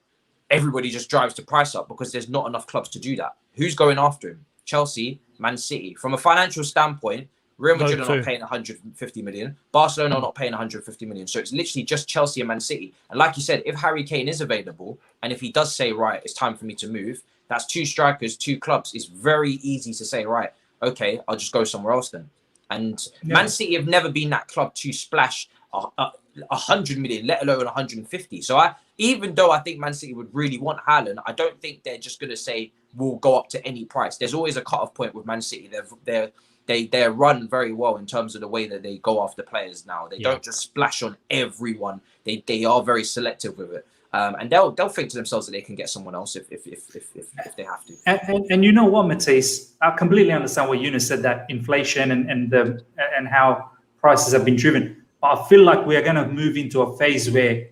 everybody just drives the price up, because there's not enough clubs to do that. Who's going after him? Chelsea, Man City. From a financial standpoint, Real Madrid are not paying 150 million. Barcelona are not paying 150 million. So it's literally just Chelsea and Man City. And like you said, if Harry Kane is available, and if he does say, right, it's time for me to move, that's 2 strikers, 2 clubs. It's very easy to say, right, okay, I'll just go somewhere else then. And Man City have never been that club to splash 100 million, let alone 150. So even though I think Man City would really want Haaland, I don't think they're just going to say, we'll go up to any price. There's always a cut-off point with Man City. They're run very well in terms of the way that they go after players now. They don't just splash on everyone. They are very selective with it. And they'll think to themselves that they can get someone else if they have to. And you know what, Matisse? I completely understand what Younes said, that inflation and how prices have been driven. But I feel like we are going to move into a phase where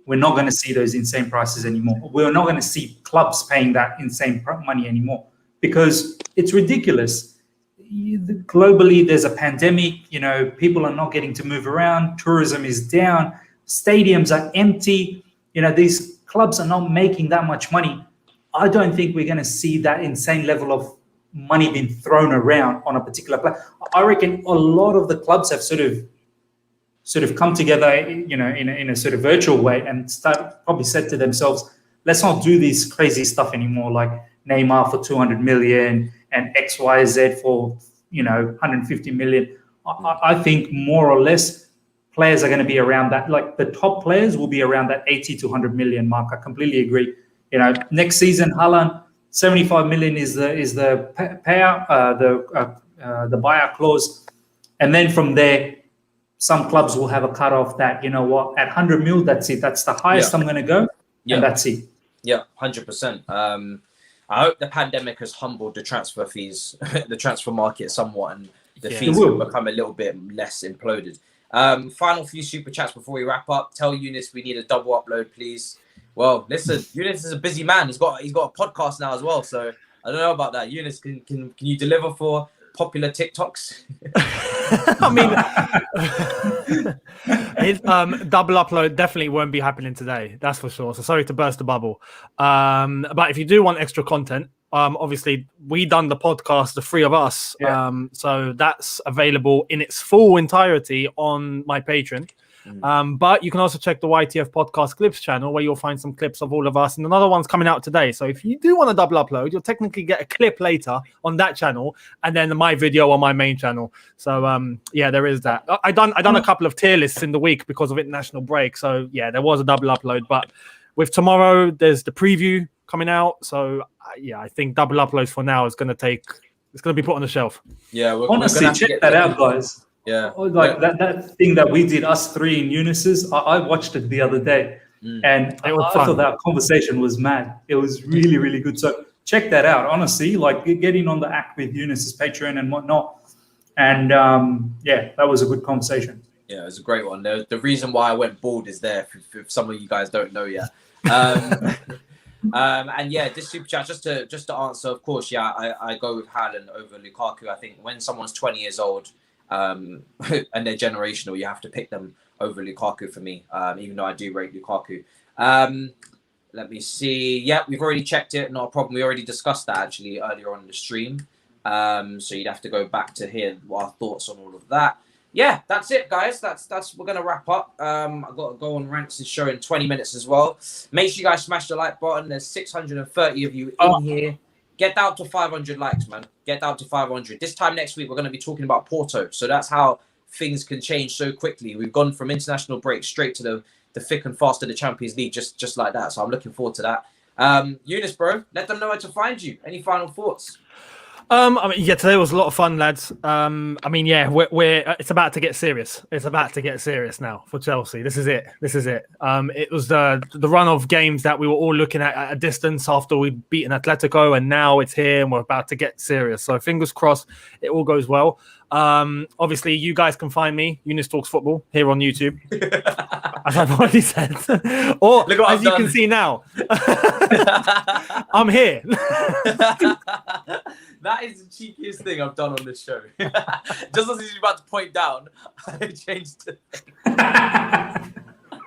we're not going to see those insane prices anymore. We're not going to see clubs paying that insane money anymore, because it's ridiculous. Globally, there's a pandemic. You know, people are not getting to move around. Tourism is down. Stadiums are empty. You know, these clubs are not making that much money. I don't think we're going to see that insane level of money being thrown around on a particular player. I reckon a lot of the clubs have sort of come together, you know, in a sort of virtual way, and probably said to themselves, let's not do this crazy stuff anymore, like Neymar for 200 million and XYZ for, you know, 150 million. I think more or less players are going to be around that. Like the top players will be around that 80 to 100 million mark. I completely agree. You know, next season, Haaland, 75 million is the payout, the buyout clause. And then from there, some clubs will have a cutoff that, you know what, at 100 mil, that's it. That's the highest I'm going to go, and that's it. Yeah, 100%. I hope the pandemic has humbled the transfer fees, the transfer market somewhat, and the fees will become a little bit less imploded. Final few super chats before we wrap up. Tell Younes we need a double upload, please. Well, listen, Younes is a busy man. He's got a podcast now as well, so I don't know about that. Younes, can you deliver for popular TikToks? I mean, his double upload definitely won't be happening today. That's for sure. So sorry to burst the bubble. But if you do want extra content, obviously we done the podcast, the 3 of us. So that's available in its full entirety on my Patreon. But you can also check the YTF podcast clips channel, where you'll find some clips of all of us, and another one's coming out today. So if you do want a double upload, you'll technically get a clip later on that channel, and then my video on my main channel. So yeah, there is that. I done a couple of tier lists in the week because of international break. So yeah, there was a double upload, but with tomorrow there's the preview coming out. So yeah, I think double uploads for now is going to be put on the shelf. Yeah, honestly, check that out, guys. Yeah, like that thing that we did, us 3 in Younes's, I watched it the other day, and I thought that conversation was mad. It was really, really good. So check that out. Honestly, like getting on the act with Younes's Patreon and whatnot, and yeah, that was a good conversation. Yeah, it was a great one. The reason why I went bald is there, if some of you guys don't know yet. And yeah, this super chat, just to answer, of course, yeah, I go with Haaland over Lukaku. I think when someone's 20 years old, and they're generational, you have to pick them over Lukaku for me, even though I do rate Lukaku. Let me see. Yeah, we've already checked it. Not a problem. We already discussed that actually earlier on in the stream. So you'd have to go back to hear our thoughts on all of that. Yeah, that's it, guys. That's we're gonna wrap up. I've got to go on Ranks' show in 20 minutes as well. Make sure you guys smash the like button. There's 630 of you in here. Get down to 500 likes, man. Get down to 500. This time next week, we're going to be talking about Porto. So that's how things can change so quickly. We've gone from international break straight to the thick and fast of the Champions League, just like that. So I'm looking forward to that. Younes, bro, let them know where to find you. Any final thoughts? I mean, yeah, today was a lot of fun, lads. I mean, yeah, we're it's about to get serious. It's about to get serious now for Chelsea. This is it. It was the run of games that we were all looking at a distance after we'd beaten Atletico, and now it's here and we're about to get serious. So fingers crossed it all goes well. Obviously, you guys can find me, Younes Talks Football, here on YouTube, as I've already said. Or as you can see now, I'm here. That is the cheekiest thing I've done on this show. Just as he's about to point down, I changed it.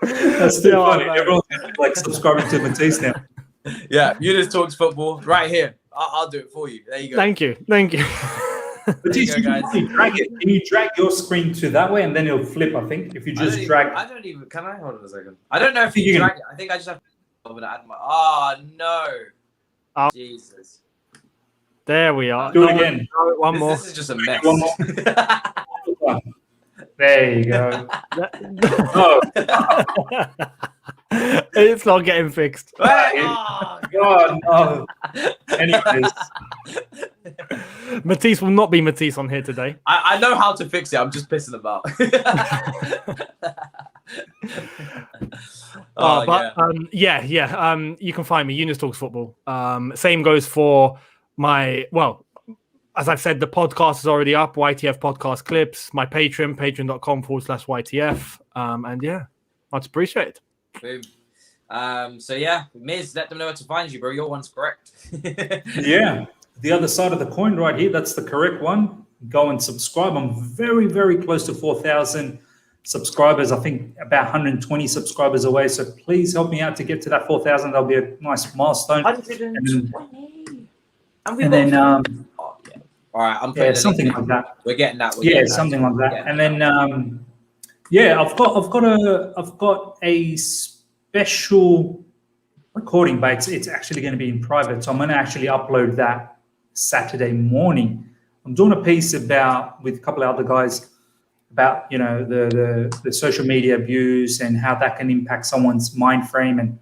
That's still funny. Everyone's like subscribing to Matisse now. Yeah, Younes Talks Football right here. I'll do it for you. There you go. Thank you. Matisse, can you drag your screen to that way and then it'll flip, I think. If you just drag. I don't even. Can I? Hold on a second. I don't know if you drag it. I think I just have to add my. Oh, no. Oh. Jesus. There we are. Do it again. One more. This is just a mess. One more. There you go. Oh. It's not getting fixed. Oh, God, no. Anyways. Matisse will not be Matisse on here today. I know how to fix it. I'm just pissing about. You can find me, Younes Talks Football. Same goes for my, as I've said, the podcast is already up, YTF Podcast Clips, my Patreon, patreon.com/YTF. And yeah, much appreciated. Boom. So yeah, Miz, let them know where to find you, bro. Your one's correct. Yeah. The other side of the coin right here, that's the correct one. Go and subscribe. I'm very, very close to 4,000 subscribers. I think about 120 subscribers away. So please help me out to get to that 4,000. That'll be a nice milestone. 120. And then, all right, I'm putting something like that. We're getting that. Something like that. And then, I've got a special recording, but it's actually going to be in private. So I'm going to actually upload that Saturday morning. I'm doing a piece with a couple of other guys about, the social media abuse and how that can impact someone's mind frame and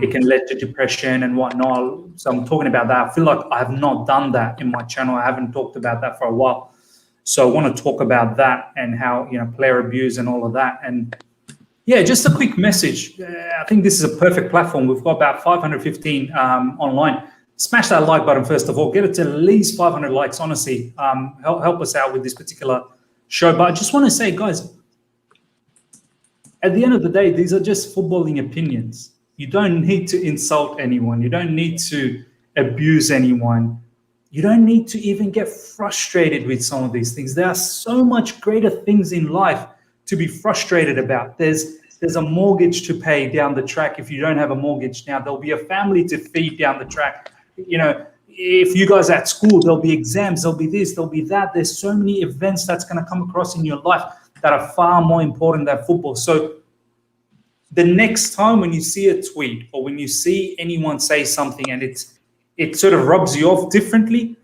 it can lead to depression and whatnot. So I'm talking about that. I feel like I have not done that in my channel. I haven't talked about that for a while. So I want to talk about that and how, player abuse and all of that. And yeah, just a quick message. I think this is a perfect platform. We've got about 515 online. Smash that like button, first of all. Get it to at least 500 likes, honestly. Help us out with this particular show. But I just want to say, guys, at the end of the day, these are just footballing opinions. You don't need to insult anyone. You don't need to abuse anyone. You don't need to even get frustrated with some of these things. There are so much greater things in life to be frustrated about. There's a mortgage to pay down the track. If you don't have a mortgage now, there'll be a family to feed down the track. If you guys are at school, there'll be exams, there'll be this, there'll be that. There's so many events that's going to come across in your life that are far more important than football. So the next time when you see a tweet or when you see anyone say something and it sort of rubs you off differently,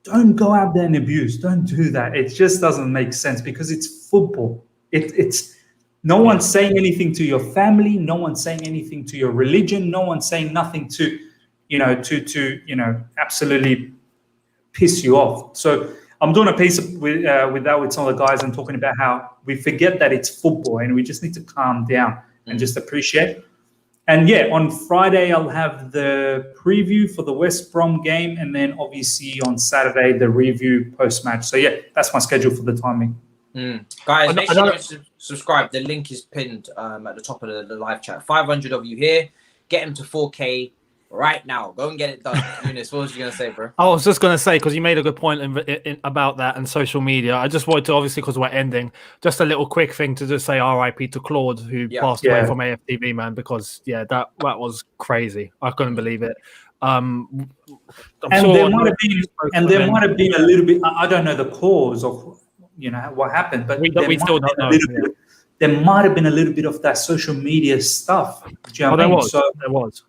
don't go out there and abuse. Don't do that. It just doesn't make sense because it's football. It's no one's saying anything to your family. No one's saying anything to your religion. No one's saying nothing to absolutely piss you off. So I'm doing a piece with some of the guys and talking about how we forget that it's football and we just need to calm down and just appreciate. And yeah, on Friday, I'll have the preview for the West Brom game. And then obviously on Saturday, the review post-match. So yeah, that's my schedule for the timing. Guys, make sure you subscribe. The link is pinned at the top of the live chat. 500 of you here. Get him to 4K right now. Go and get it done. Younes, what was you going to say, bro? I was just going to say, because you made a good point about that and social media. I just wanted to, obviously, because we're ending, just a little quick thing to just say RIP to Claude, who passed away from AFTV, man, because, that was crazy. I couldn't believe it. There might have been a little bit, I don't know the cause of what happened, but we still don't know. There might have been a little bit of that social media stuff. Do you know what I mean?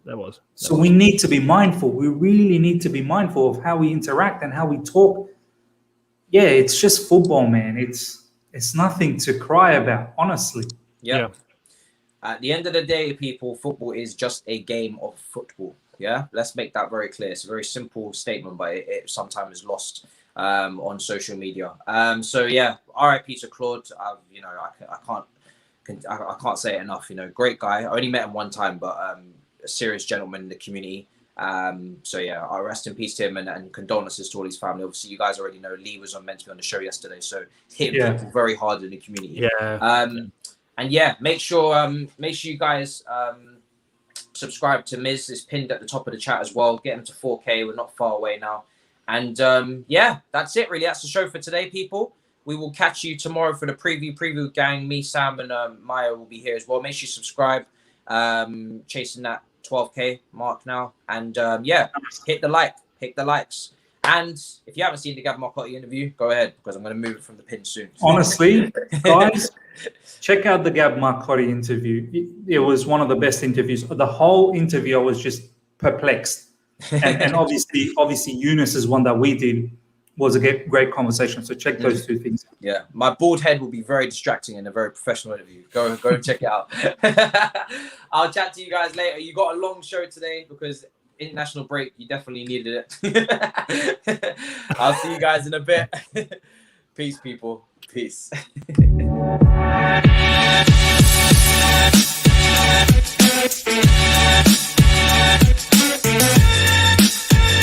There was. So we need to be mindful. We really need to be mindful of how we interact and how we talk. Yeah, it's just football, man. It's nothing to cry about, honestly. Yeah. At the end of the day, people, football is just a game of football. Yeah, let's make that very clear. It's a very simple statement, but it sometimes is lost on social media. So yeah, RIP to Claude. You know, I can't say it enough. You know, great guy. I only met him one time, but a serious gentleman in the community. So yeah, I rest in peace to him, and condolences to all his family. Obviously, you guys already know Lee was meant to be on the show yesterday, so hit people very hard in the community. And yeah, make sure you guys subscribe to Miz. It's pinned at the top of the chat as well. Get him to 4K. We're not far away now. And yeah, that's it really. That's the show for today, people. We will catch you tomorrow for the preview gang. Me, Sam, and Maya will be here as well. Make sure you subscribe. Chasing that 12K mark now. And yeah, hit the likes. And if you haven't seen the Gab Marcotti interview, go ahead, because I'm going to move it from the pin soon. Honestly, guys, check out the Gab Marcotti interview. It was one of the best interviews. The whole interview, I was just perplexed. And obviously, Younes is one that we did. Was a great conversation. So check those two things. Yeah, my bald head will be very distracting in a very professional interview. Go and check it out. I'll chat to you guys later. You got a long show today because international break. You definitely needed it. I'll see you guys in a bit. Peace, people. Peace.